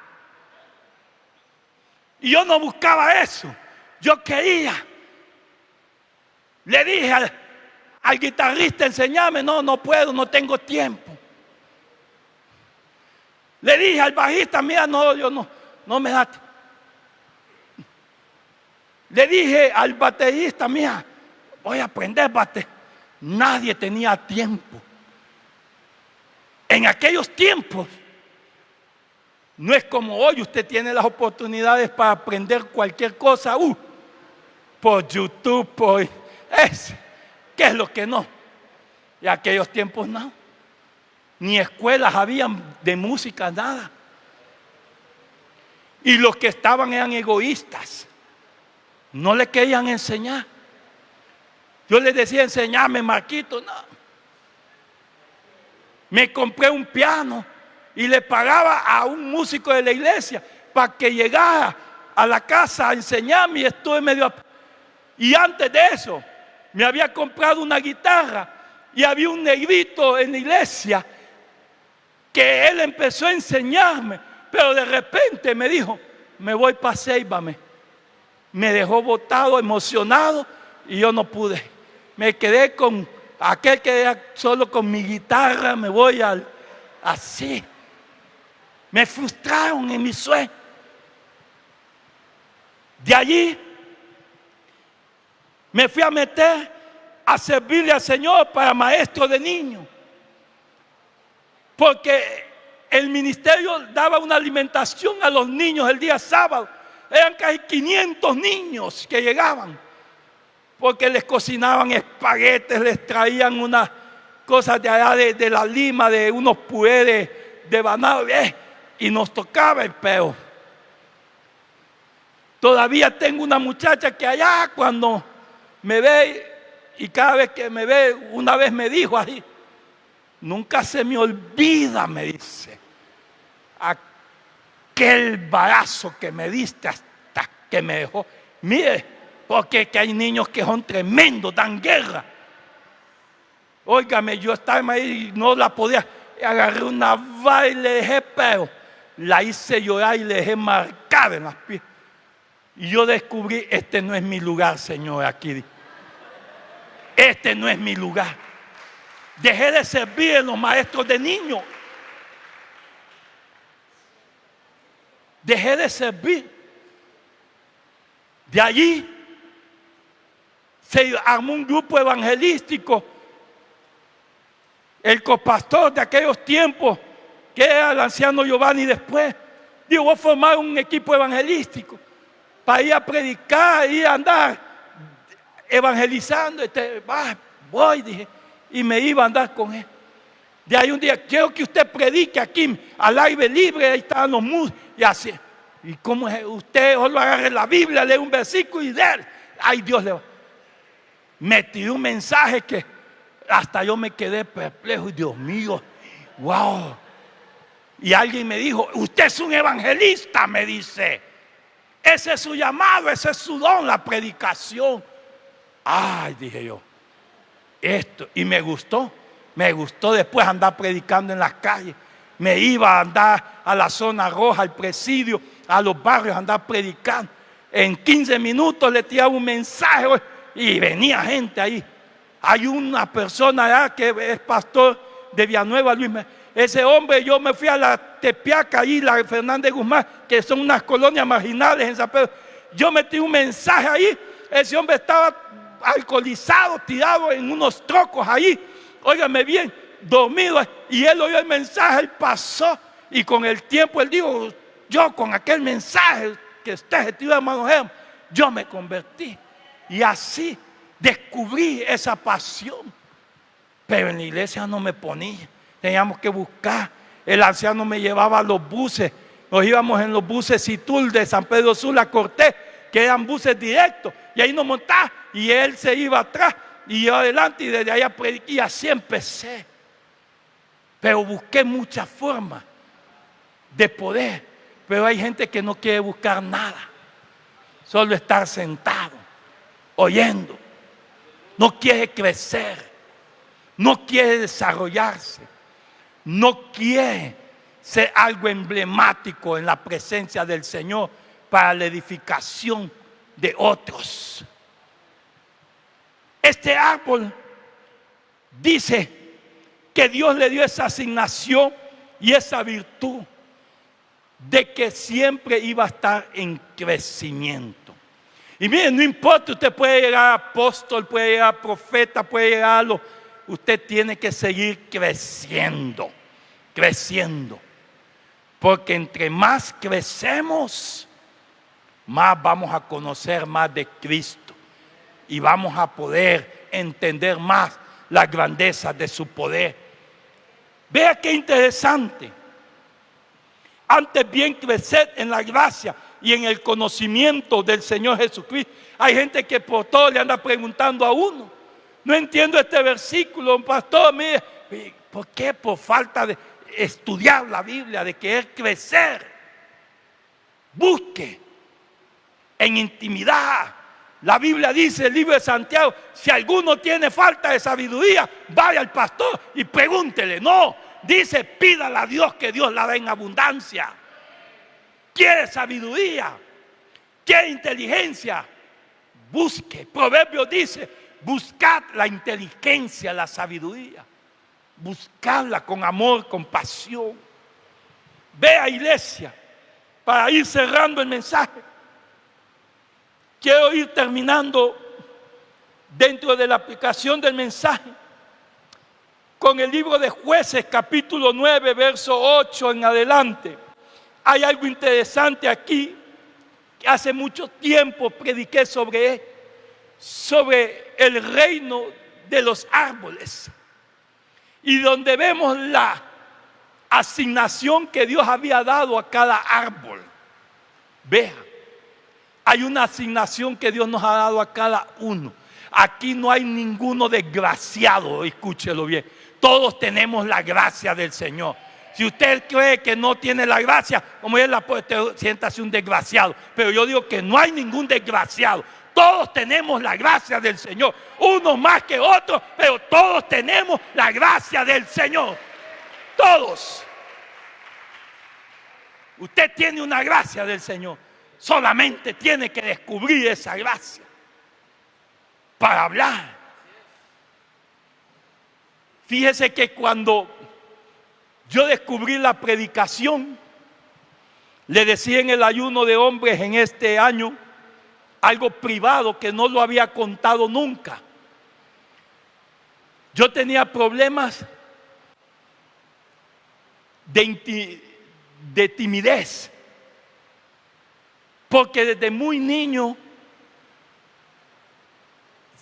Y yo no buscaba eso. Yo quería. Le dije al guitarrista, enséñame. No puedo, no tengo tiempo. Le dije al bajista, mira, no me da. Le dije al baterista, mira, voy a aprender batería. Nadie tenía tiempo. En aquellos tiempos, no es como hoy, usted tiene las oportunidades para aprender cualquier cosa, por YouTube, ¿qué es lo que no? En aquellos tiempos no. Ni escuelas habían de música, nada. Y los que estaban eran egoístas. No le querían enseñar. Yo les decía, enseñame, Marquito. No. Me compré un piano y le pagaba a un músico de la iglesia para que llegara a la casa a enseñarme, y estuve medio. Y antes de eso, me había comprado una guitarra y había un negrito en la iglesia que él empezó a enseñarme, pero de repente me dijo, me voy para Céibame. Me dejó botado, emocionado, y yo no pude. Me quedé con aquel que era solo con mi guitarra, me voy así. Me frustraron en mi sueño. De allí me fui a meter a servirle al Señor para maestro de niños. Porque el ministerio daba una alimentación a los niños el día sábado. Eran casi 500 niños que llegaban. Porque les cocinaban espaguetes, les traían unas cosas de allá de la Lima, de unos purés de banano. Y nos tocaba el peo. Todavía tengo una muchacha que allá cuando me ve, y cada vez que me ve, una vez me dijo ahí, nunca se me olvida, me dice, aquel balazo que me diste hasta que me dejó. Mire, porque que hay niños que son tremendos, dan guerra. Óigame, yo estaba ahí y no la podía, agarré una vara y le dejé, pero la hice llorar y le dejé marcar en las piernas. Y yo descubrí, este no es mi lugar, Señor, aquí. Este no es mi lugar. Dejé de servir en los maestros de niños. Dejé de servir. De allí se armó un grupo evangelístico. El copastor de aquellos tiempos, que era el anciano Giovanni después, dijo, voy a formar un equipo evangelístico para ir a predicar, ir a andar evangelizando. Voy, dije, y me iba a andar con él. De ahí un día, quiero que usted predique aquí al aire libre, ahí estaban los músicos, y así. ¿Y cómo es? Usted solo agarre la Biblia, lee un versículo y déle. Ay, Dios le va. Me tiró un mensaje que hasta yo me quedé perplejo. Y Dios mío, wow. Y alguien me dijo, usted es un evangelista, me dice. Ese es su llamado, ese es su don, la predicación. Ay, dije yo, esto. Y me gustó después andar predicando en las calles. Me iba a andar a la zona roja, al presidio, a los barrios, a andar predicando. En 15 minutos le tiraba un mensaje y venía gente ahí. Hay una persona allá que es pastor de Villanueva, Luis. Ese hombre, yo me fui a la Tepeaca, ahí, la Fernández Guzmán, que son unas colonias marginales en San Pedro. Yo metí un mensaje ahí. Ese hombre estaba alcoholizado, tirado en unos trocos ahí. Óigame bien, dormido. Y él oyó el mensaje, él pasó. Y con el tiempo él dijo, yo con aquel mensaje que usted se tiró, hermano Germán, yo me convertí. Y así descubrí esa pasión. Pero en la iglesia no me ponía. Teníamos que buscar. El anciano me llevaba a los buses. Nos íbamos en los buses Citul de San Pedro Sula a Cortés, que eran buses directos. Y ahí nos montaba. Y él se iba atrás y yo adelante. Y desde allá prediqué. Y así empecé. Pero busqué muchas formas de poder. Pero hay gente que no quiere buscar nada. Solo estar sentado, oyendo. No quiere crecer. No quiere desarrollarse. No quiere ser algo emblemático en la presencia del Señor para la edificación de otros. Este árbol dice que Dios le dio esa asignación y esa virtud de que siempre iba a estar en crecimiento. Y miren, no importa, usted puede llegar a apóstol, puede llegar a profeta, puede llegar a usted tiene que seguir creciendo, creciendo. Porque entre más crecemos, más vamos a conocer más de Cristo. Y vamos a poder entender más la grandeza de su poder. Vea qué interesante. Antes bien crecer en la gracia y en el conocimiento del Señor Jesucristo. Hay gente que por todo le anda preguntando a uno. No entiendo este versículo, pastor, mire, ¿por qué? Por falta de estudiar la Biblia, de querer crecer. Busque en intimidad. La Biblia dice, el libro de Santiago, si alguno tiene falta de sabiduría, vaya al pastor y pregúntele. No, dice, pídala a Dios que Dios la da en abundancia. ¿Quiere sabiduría? ¿Quiere inteligencia? Busque. Proverbios dice, buscad la inteligencia, la sabiduría. Buscadla con amor, con pasión. Vea, iglesia, para ir cerrando el mensaje, quiero ir terminando dentro de la aplicación del mensaje con el libro de Jueces, capítulo 9, verso 8 en adelante. Hay algo interesante aquí, que hace mucho tiempo prediqué sobre el reino de los árboles, y donde vemos la asignación que Dios había dado a cada árbol. Vea, hay una asignación que Dios nos ha dado a cada uno. Aquí no hay ninguno desgraciado, escúchelo bien. Todos tenemos la gracia del Señor. Si usted cree que no tiene la gracia, como él la puede, siéntase un desgraciado. Pero yo digo que no hay ningún desgraciado. Todos tenemos la gracia del Señor. Unos más que otros, pero todos tenemos la gracia del Señor. Todos. Usted tiene una gracia del Señor. Solamente tiene que descubrir esa gracia para hablar. Fíjese que cuando yo descubrí la predicación, le decía en el ayuno de hombres en este año, algo privado que no lo había contado nunca. Yo tenía problemas de timidez, porque desde muy niño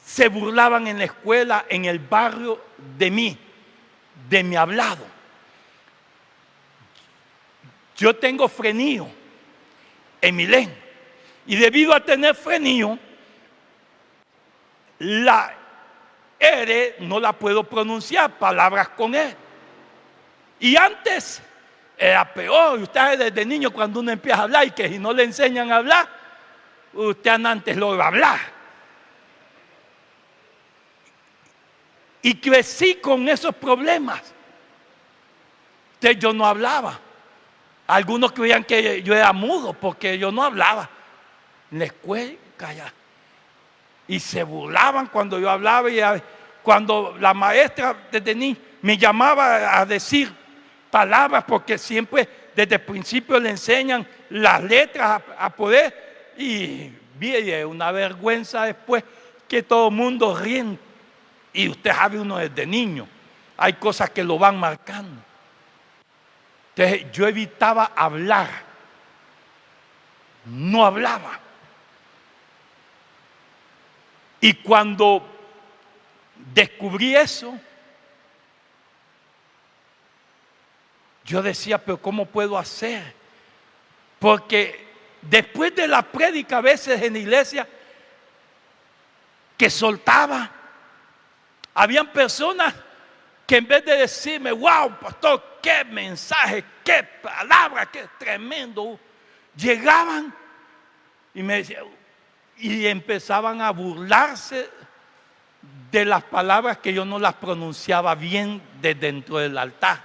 se burlaban en la escuela, en el barrio, de mí, de mi hablado. Yo tengo frenillo en mi lengua, y debido a tener frenillo, la R no la puedo pronunciar, palabras con E. Y antes era peor. Usted desde niño, cuando uno empieza a hablar y que si no le enseñan a hablar, usted antes lo va a hablar. Y crecí con esos problemas. Entonces yo no hablaba. Algunos creían que yo era mudo porque yo no hablaba. En la escuela, calla. Y se burlaban cuando yo hablaba. Y cuando la maestra desde niño me llamaba a decir palabras, porque siempre desde el principio le enseñan las letras a poder. Y vi una vergüenza después que todo el mundo ríe. Y usted sabe, uno desde niño, hay cosas que lo van marcando. Entonces yo evitaba hablar, no hablaba. Y cuando descubrí eso, yo decía, pero ¿cómo puedo hacer? Porque después de la prédica, a veces en la iglesia, que soltaba, habían personas que en vez de decirme, wow, pastor, qué mensaje, qué palabra, qué tremendo, llegaban y me decían, y empezaban a burlarse de las palabras que yo no las pronunciaba bien de dentro del altar.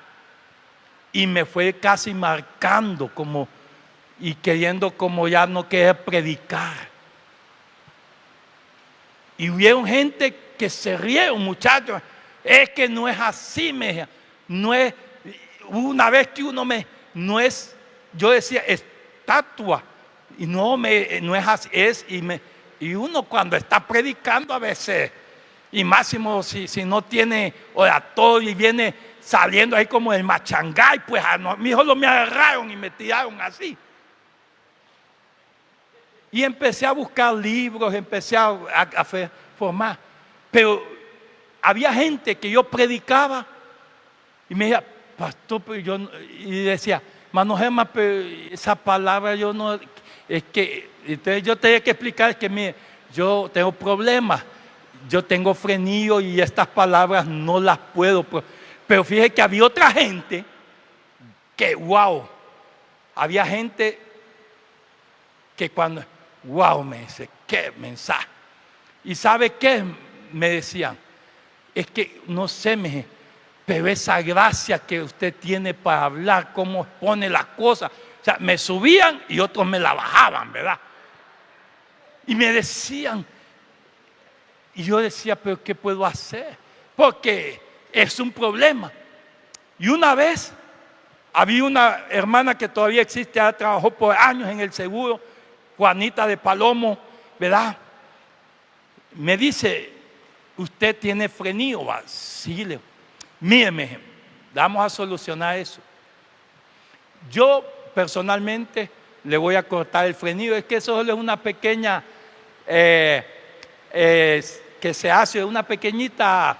Y me fue casi marcando como, y queriendo como ya no querer predicar. Y hubieron gente que se rieron, muchachos. Es que no es así, no es, una vez que uno no es, yo decía, estatua, y no es así, y uno cuando está predicando a veces, y máximo si no tiene oratorio y viene saliendo ahí como el machangay, pues a mi hijo me agarraron y me tiraron así. Y empecé a buscar libros, empecé a formar. Pero había gente que yo predicaba y me decía, pastor, pero yo no, y decía, mano Gemma, pero esa palabra yo no, es que, entonces yo tenía que explicar que mire, yo tengo problemas, yo tengo frenillo y estas palabras no las puedo. Pero fíjese que había otra gente que, wow, había gente que cuando, wow, me dice, qué mensaje. ¿Y sabe qué? Me decían, es que no sé, pero esa gracia que usted tiene para hablar, cómo expone las cosas. O sea, me subían y otros me la bajaban, ¿verdad? Y me decían, y yo decía, pero ¿qué puedo hacer? Porque es un problema. Y una vez había una hermana que todavía existe, ella trabajó por años en el seguro, Juanita de Palomo, ¿verdad? Me dice, ¿usted tiene frenillo? ¿Va? Sí, le digo, míreme, vamos a solucionar eso. Yo personalmente le voy a cortar el frenillo, es que eso solo es una pequeña, que se hace, una pequeñita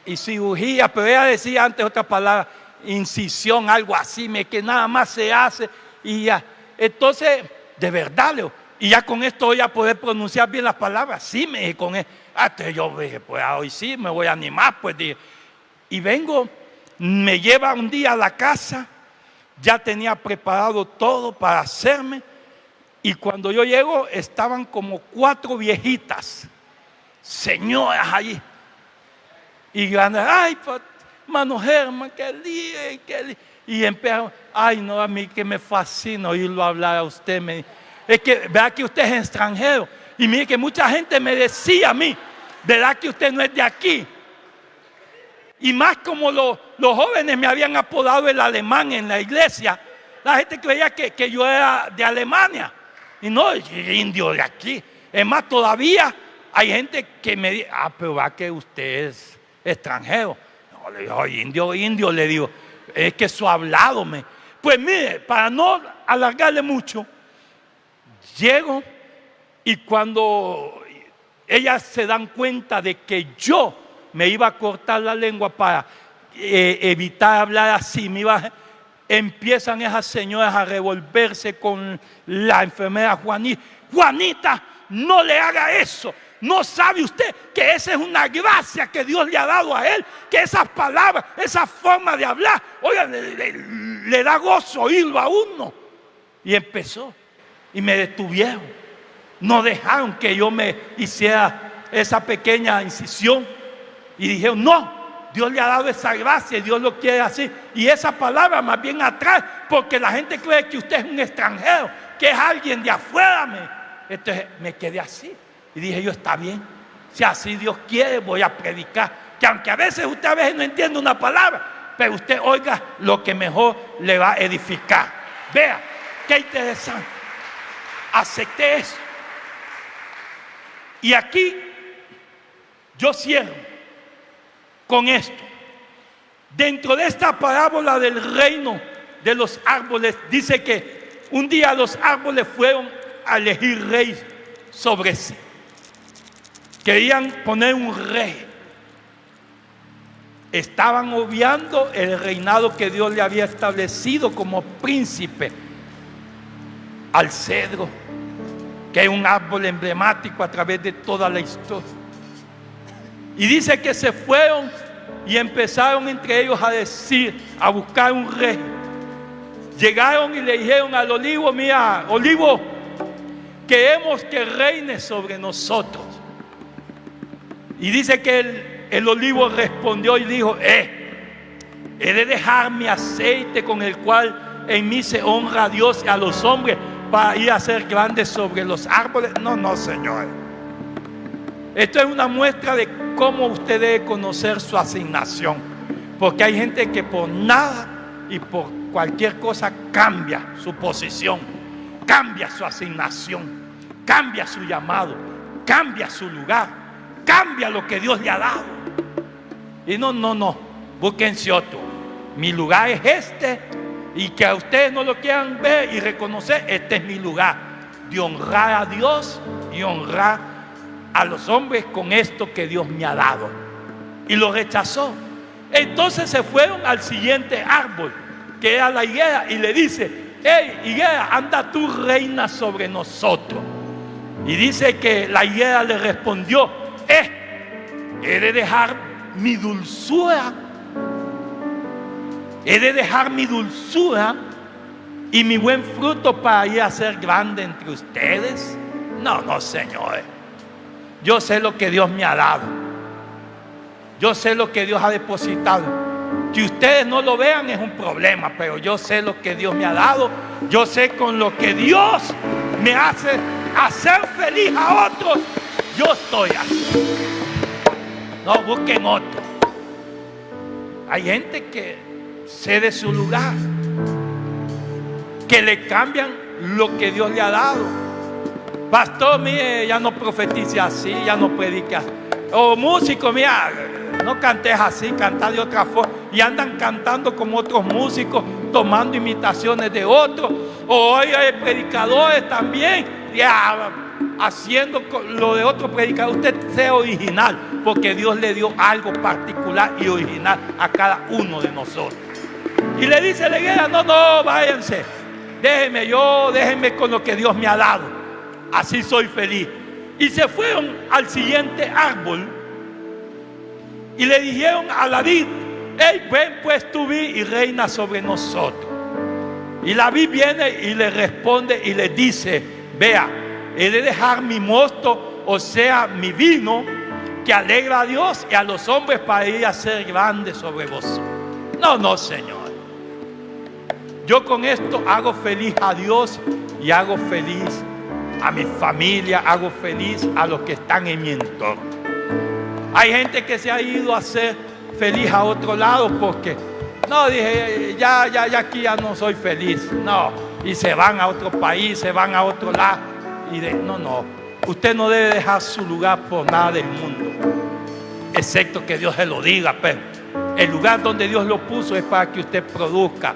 y cirugía, pero ella decía antes otra palabra, incisión, algo así, que nada más se hace y ya. Entonces, de verdad, Leo, y ya con esto voy a poder pronunciar bien las palabras. Sí, me dije con él. Entonces yo dije, pues hoy sí me voy a animar, pues dije. Y vengo, me lleva un día a la casa, ya tenía preparado todo para hacerme, y cuando yo llego estaban como 4 viejitas, señoras allí. Y yo ando, ay, mano Germán, qué lío. Y empezaron, ay, no, a mí que me fascina oírlo hablar a usted. Es que, ¿verdad que usted es extranjero? Y mire que mucha gente me decía a mí, ¿verdad que usted no es de aquí? Y más como los jóvenes me habían apodado el alemán en la iglesia, la gente creía que yo era de Alemania. Y no, indio de aquí. Es más, todavía hay gente que me dice, pero va que usted es extranjero. No, le digo, indio, le digo, es que su hablado me. Pues mire, para no alargarle mucho, llego y cuando ellas se dan cuenta de que yo me iba a cortar la lengua para evitar hablar así, empiezan esas señoras a revolverse con la enfermera Juanita. Juanita, no le haga eso. ¿No sabe usted que esa es una gracia que Dios le ha dado a él? Que esas palabras, esa forma de hablar, oigan, le da gozo oírlo a uno. Y empezó, y me detuvieron. No dejaron que yo me hiciera esa pequeña incisión. Y dijeron, no, Dios le ha dado esa gracia y Dios lo quiere así. Y esa palabra más bien atrae, porque la gente cree que usted es un extranjero, que es alguien de afuera. Entonces me quedé así. Y dije yo, está bien, si así Dios quiere voy a predicar. Que aunque a veces usted no entiende una palabra, pero usted oiga lo que mejor le va a edificar. Vea, qué interesante. Acepté eso. Y aquí yo cierro con esto. Dentro de esta parábola del reino de los árboles, dice que un día los árboles fueron a elegir rey sobre sí. Querían poner un rey. Estaban obviando el reinado que Dios le había establecido como príncipe al cedro, que es un árbol emblemático a través de toda la historia. Y dice que se fueron y empezaron entre ellos a decir, a buscar un rey. Llegaron y le dijeron al olivo, mira, olivo, queremos que reine sobre nosotros. Y dice que el olivo respondió y dijo, he de dejar mi aceite con el cual en mí se honra a Dios y a los hombres para ir a ser grandes sobre los árboles. No, Señor. Esto es una muestra de cómo usted debe conocer su asignación. Porque hay gente que por nada y por cualquier cosa cambia su posición, cambia su asignación, cambia su llamado, cambia su lugar, cambia lo que Dios le ha dado. Y no, búsquense otro. Mi lugar es este, y que a ustedes no lo quieran ver y reconocer, este es mi lugar de honrar a Dios y honrar a los hombres con esto que Dios me ha dado. Y lo rechazó. Entonces se fueron al siguiente árbol, que era la higuera, y le dice, hey, higuera, anda tú reina sobre nosotros. Y dice que la higuera le respondió, he de dejar mi dulzura, he de dejar mi dulzura y mi buen fruto para ir a ser grande entre ustedes. No, Señor. Yo sé lo que Dios me ha dado. Yo sé lo que Dios ha depositado. Que ustedes no lo vean es un problema, pero yo sé lo que Dios me ha dado. Yo sé con lo que Dios me hace hacer feliz a otros. Yo estoy así. No busquen otro. Hay gente que cede su lugar, que le cambian lo que Dios le ha dado. Pastor, mire, ya no profetice así, ya no predica. O músico, mira, no cantes así, canta de otra forma. Y andan cantando como otros músicos, tomando imitaciones de otros. O hoy hay predicadores también, ya, haciendo lo de otro predicador. Usted sea original, porque Dios le dio algo particular y original a cada uno de nosotros. Y le dice la iglesia: no, váyanse, déjenme con lo que Dios me ha dado, así soy feliz. Y se fueron al siguiente árbol y le dijeron a la vid: hey, ven pues tú, vid, y reina sobre nosotros. Y la vid viene y le responde y le dice: vea, he de dejar mi mosto, o sea, mi vino, que alegra a Dios y a los hombres, para ir a ser grande sobre vosotros. No, Señor. Yo con esto hago feliz a Dios y hago feliz a mi familia, hago feliz a los que están en mi entorno. Hay gente que se ha ido a hacer feliz a otro lado porque, no, dije, ya aquí ya no soy feliz. No, y se van a otro país, se van a otro lado. No, usted no debe dejar su lugar por nada del mundo, excepto que Dios se lo diga. Pero el lugar donde Dios lo puso es para que usted produzca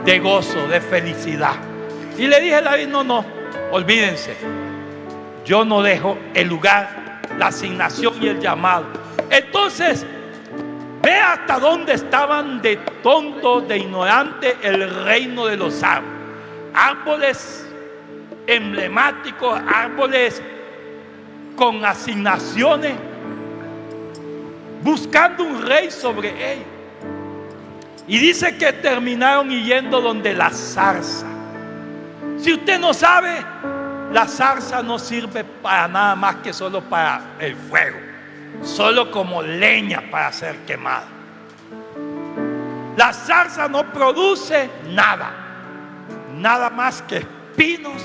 de gozo, de felicidad. Y le dije a David: no, olvídense, yo no dejo el lugar, la asignación y el llamado. Entonces, ve hasta dónde estaban de tonto, de ignorante el reino de los árboles. Árboles emblemáticos, árboles con asignaciones, buscando un rey sobre ellos. Y dice que terminaron yendo donde la zarza. Si usted no sabe, la zarza no sirve para nada más que solo para el fuego, solo como leña para ser quemada. La zarza no produce nada más que espinos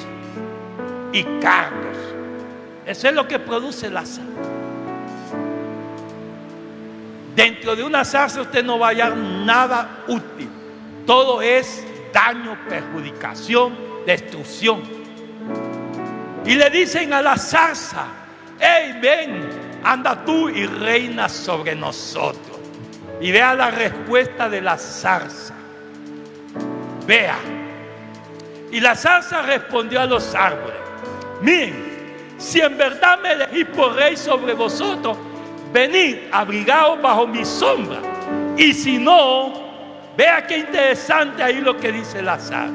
y cardos. Eso es lo que produce la zarza. Dentro de una zarza usted no va a hallar nada útil. Todo es daño, perjudicación, destrucción. Y le dicen a la zarza: hey, ven, anda tú y reina sobre nosotros. Y vea la respuesta de la zarza. Vea. Y la zarza respondió a los árboles: miren, si en verdad me elegís por rey sobre vosotros, venid, abrigaos bajo mi sombra. Y si no, vea qué interesante ahí lo que dice la zarza.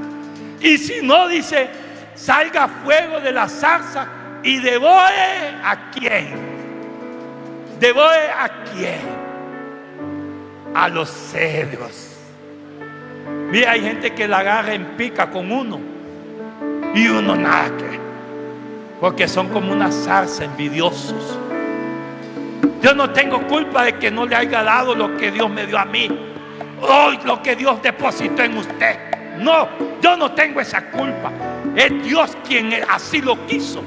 Y si no, dice: salga fuego de la zarza y devore ¿a quién? ¿Devore a quién? A los cedros. Mira, hay gente que la agarra en pica con uno y uno nada que, porque son como una zarza, envidiosos. Yo no tengo culpa de que no le haya dado lo que Dios me dio a mí, hoy lo que Dios depositó en usted. No, yo no tengo esa culpa. Es Dios quien así lo quiso,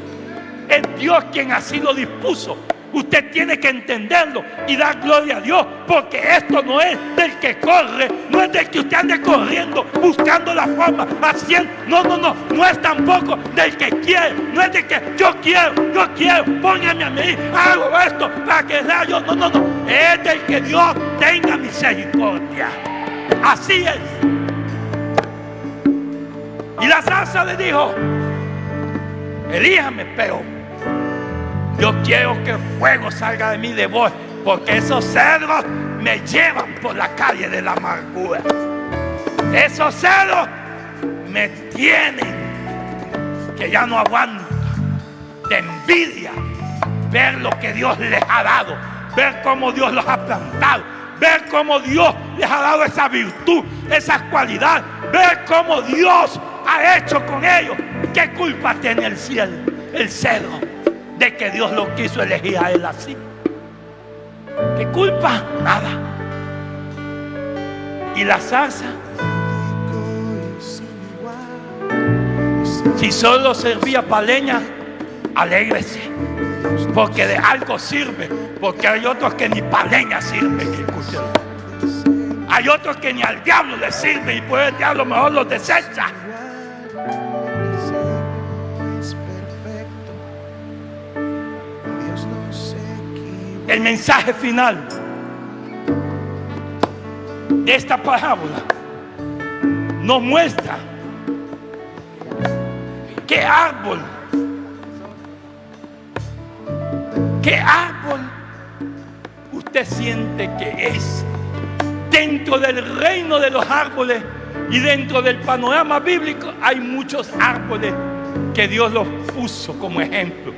es Dios quien así lo dispuso. Usted tiene que entenderlo y dar gloria a Dios, porque esto no es del que corre, no es del que usted ande corriendo buscando la forma, haciendo. No es tampoco del que quiere, no es de que yo quiero, póngame a mí, hago esto para que sea yo. No, es del que Dios tenga misericordia. Así es. Y la zarza le dijo: elíjame, pero yo quiero que el fuego salga de mí, de vos, porque esos cedros me llevan por la calle de la amargura. Esos cedros me tienen que ya no aguanto, de envidia, ver lo que Dios les ha dado, ver cómo Dios los ha plantado, ver cómo Dios les ha dado esa virtud, esas cualidades, ver cómo Dios ha hecho con ellos. ¿Qué culpa tiene el cielo, el cedro, de que Dios lo quiso elegir a él así? ¿Qué culpa? Nada. ¿Y la zarza? Si solo servía para leña, alégrese, porque de algo sirve. Porque hay otros que ni para leña sirven. Hay otros que ni al diablo le sirven, y por el diablo mejor los desecha. El mensaje final de esta parábola nos muestra qué árbol usted siente que es dentro del reino de los árboles. Y dentro del panorama bíblico hay muchos árboles que Dios los puso como ejemplo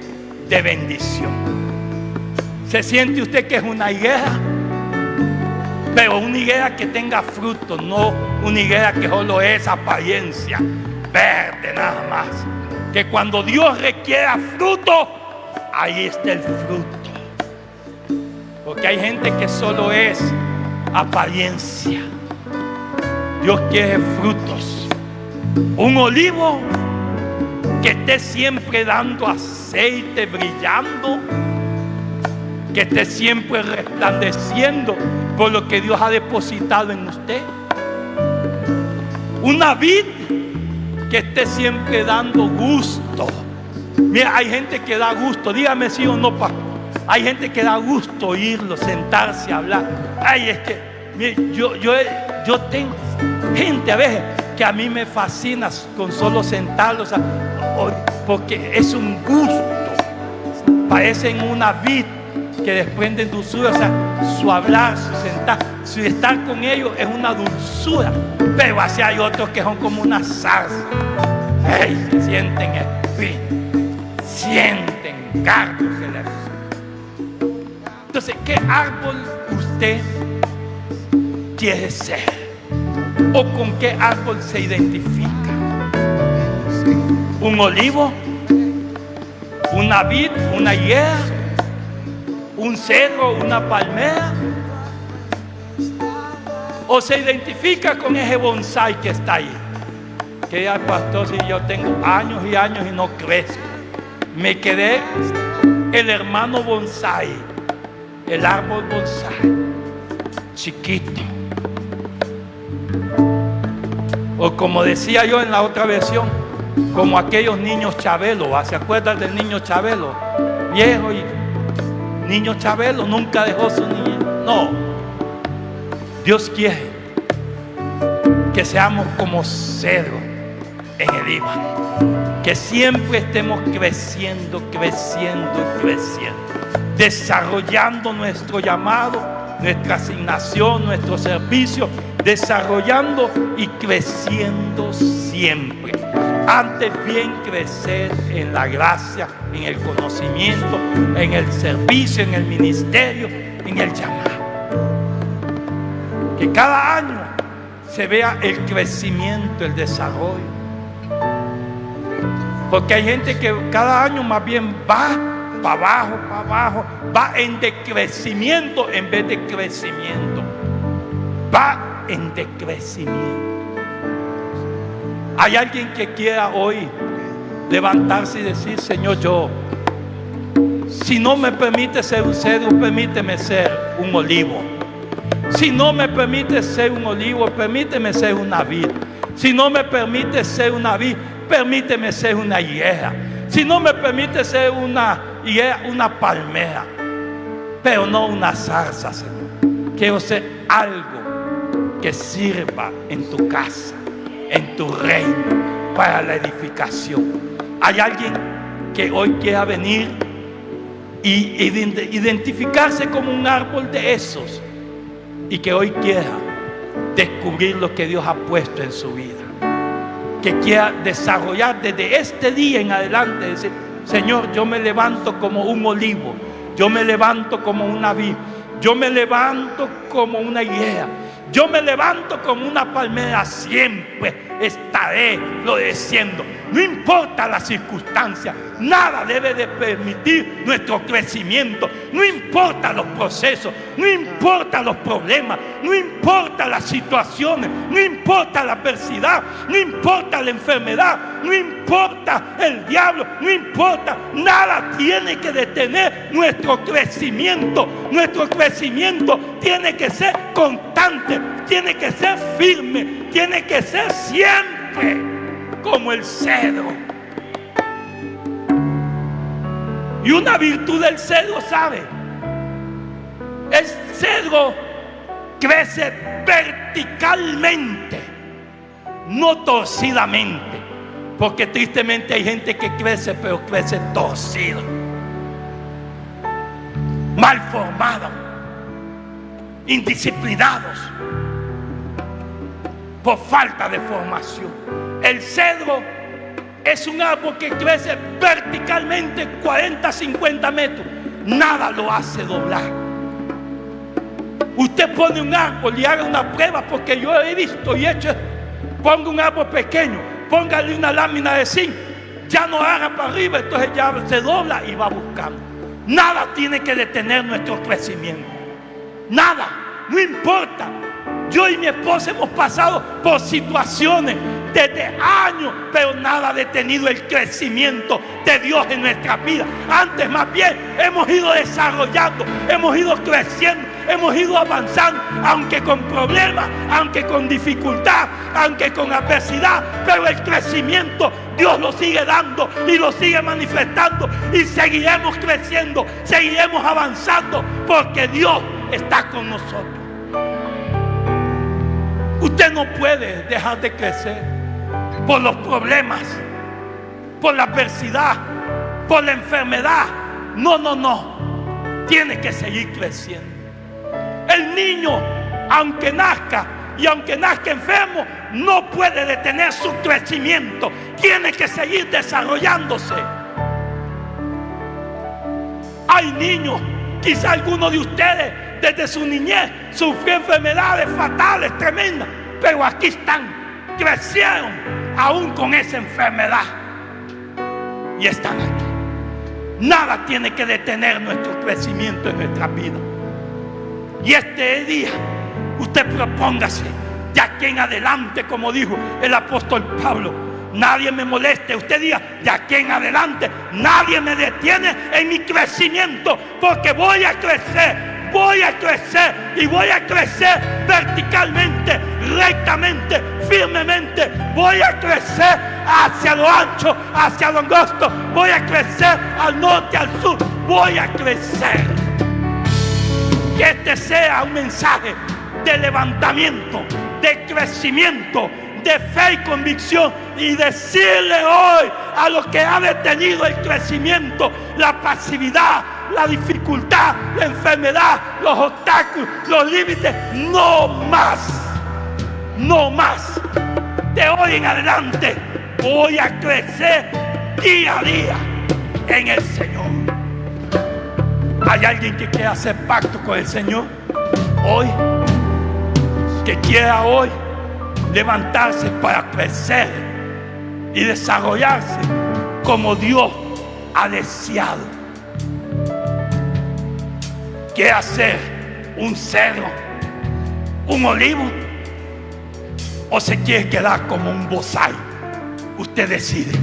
de bendición. ¿Se siente usted que es una higuera? Pero una higuera que tenga fruto, no una higuera que solo es apariencia, verde nada más. Que cuando Dios requiera fruto, ahí está el fruto. Porque hay gente que solo es apariencia. Dios quiere frutos. Un olivo que esté siempre dando aceite, brillando, que esté siempre resplandeciendo por lo que Dios ha depositado en usted. Una vid que esté siempre dando gusto. Mira, hay gente que da gusto, dígame sí o no, pastor. Hay gente que da gusto oírlo, sentarse a hablar. Ay, es que mire, yo tengo gente a veces que a mí me fascina con solo sentarlos, porque es un gusto. Parecen una vid que desprenden dulzura, o sea, su hablar, su sentar, su estar con ellos es una dulzura. Pero así hay otros que son como una zarza. ¡Ey! Sienten espíritu, sienten cargos. Entonces, ¿qué árbol usted quiere ser? ¿O con qué árbol se identifica? ¿Un olivo? ¿Una vid? ¿Una higuera? ¿Un cedro? ¿Una palmera? ¿O se identifica con ese bonsái que está ahí? Que ya, pastor, si yo tengo años y años y no crezco. Me quedé el hermano bonsái, el árbol bonsái, chiquito. O como decía yo en la otra versión, como aquellos niños Chabelo. ¿Se acuerdan del niño Chabelo? Viejo y niño Chabelo, nunca dejó su niñez. No. Dios quiere que seamos como cedro en el Líbano. Que siempre estemos creciendo, desarrollando nuestro llamado, nuestra asignación, nuestro servicio, desarrollando y creciendo siempre. Antes bien crecer en la gracia, en el conocimiento, en el servicio, en el ministerio, en el llamado. Que cada año se vea el crecimiento, el desarrollo. Porque hay gente que cada año más bien va para abajo, va en decrecimiento en vez de crecimiento. Va en decrecimiento. Hay alguien que quiera hoy levantarse y decir: Señor, yo, si no me permite ser un cedro, permíteme ser un olivo. Si no me permite ser un olivo, permíteme ser una vid. Si no me permite ser una vid, permíteme ser una higuera. Si no me permite ser una higuera, una palmera, pero no una zarza, Señor. Quiero ser algo que sirva en tu casa, en tu reino, para la edificación. Hay alguien que hoy quiera venir y identificarse como un árbol de esos, y que hoy quiera descubrir lo que Dios ha puesto en su vida, que quiera desarrollar desde este día en adelante, decir: Señor, yo me levanto como un olivo, yo me levanto como una vid, yo me levanto como una higuera, yo me levanto como una palmera. Siempre estaré floreciendo, no importa la circunstancia, nada debe de permitir nuestro crecimiento, no importa los procesos, no importa los problemas, no importa las situaciones, no importa la adversidad, no importa la enfermedad, no importa el diablo, no importa, nada tiene que detener nuestro crecimiento. Nuestro crecimiento tiene que ser constante, tiene que ser firme, tiene que ser siempre como el cedro. Y una virtud del cedro, ¿sabe? El cedro crece verticalmente, no torcidamente, porque tristemente hay gente que crece, pero crece torcido, mal formado, indisciplinados, por falta de formación. El cedro es un árbol que crece verticalmente 40, 50 metros. Nada lo hace doblar. Usted pone un árbol y haga una prueba, porque yo he visto y he hecho. Ponga un árbol pequeño, póngale una lámina de zinc, ya no haga para arriba, entonces ya se dobla y va buscando. Nada tiene que detener nuestro crecimiento. Nada, no importa. Yo y mi esposa hemos pasado por situaciones desde años, pero nada ha detenido el crecimiento de Dios en nuestras vidas. Antes, más bien, hemos ido desarrollando, hemos ido creciendo, hemos ido avanzando, aunque con problemas, aunque con dificultad, aunque con adversidad, pero el crecimiento Dios lo sigue dando y lo sigue manifestando, y seguiremos creciendo, seguiremos avanzando, porque Dios está con nosotros. Usted no puede dejar de crecer por los problemas, por la adversidad, por la enfermedad. No, no, no. Tiene que seguir creciendo. El niño, aunque nazca y aunque nazca enfermo, no puede detener su crecimiento. Tiene que seguir desarrollándose. Hay niños, quizá algunos de ustedes desde su niñez sufrió enfermedades fatales, tremendas, pero aquí están, crecieron aún con esa enfermedad y están aquí. Nada tiene que detener nuestro crecimiento en nuestra vida. Y este día usted propóngase de aquí en adelante, como dijo el apóstol Pablo: nadie me moleste. Usted diga: de aquí en adelante nadie me detiene en mi crecimiento, porque voy a crecer. Voy a crecer, y voy a crecer verticalmente, rectamente, firmemente. Voy a crecer hacia lo ancho, hacia lo angosto. Voy a crecer al norte, al sur. Voy a crecer. Que este sea un mensaje de levantamiento, de crecimiento, de fe y convicción, y decirle hoy a los que han detenido el crecimiento, la pasividad, la dificultad, la enfermedad, los obstáculos, los límites: no más, no más. De hoy en adelante voy a crecer día a día en el Señor. ¿Hay alguien que quiera hacer pacto con el Señor hoy? Que quiera hoy levantarse para crecer y desarrollarse como Dios ha deseado. ¿Quiere ser un cedro, un olivo, o se quiere quedar como un bonsái? Usted decide.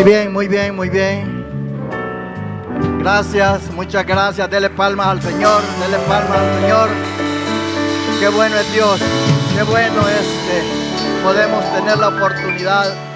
bien, muy bien, muy bien. Gracias, muchas gracias. Dele palmas al Señor, dele palmas al Señor. Qué bueno es Dios, qué bueno es que podemos tener la oportunidad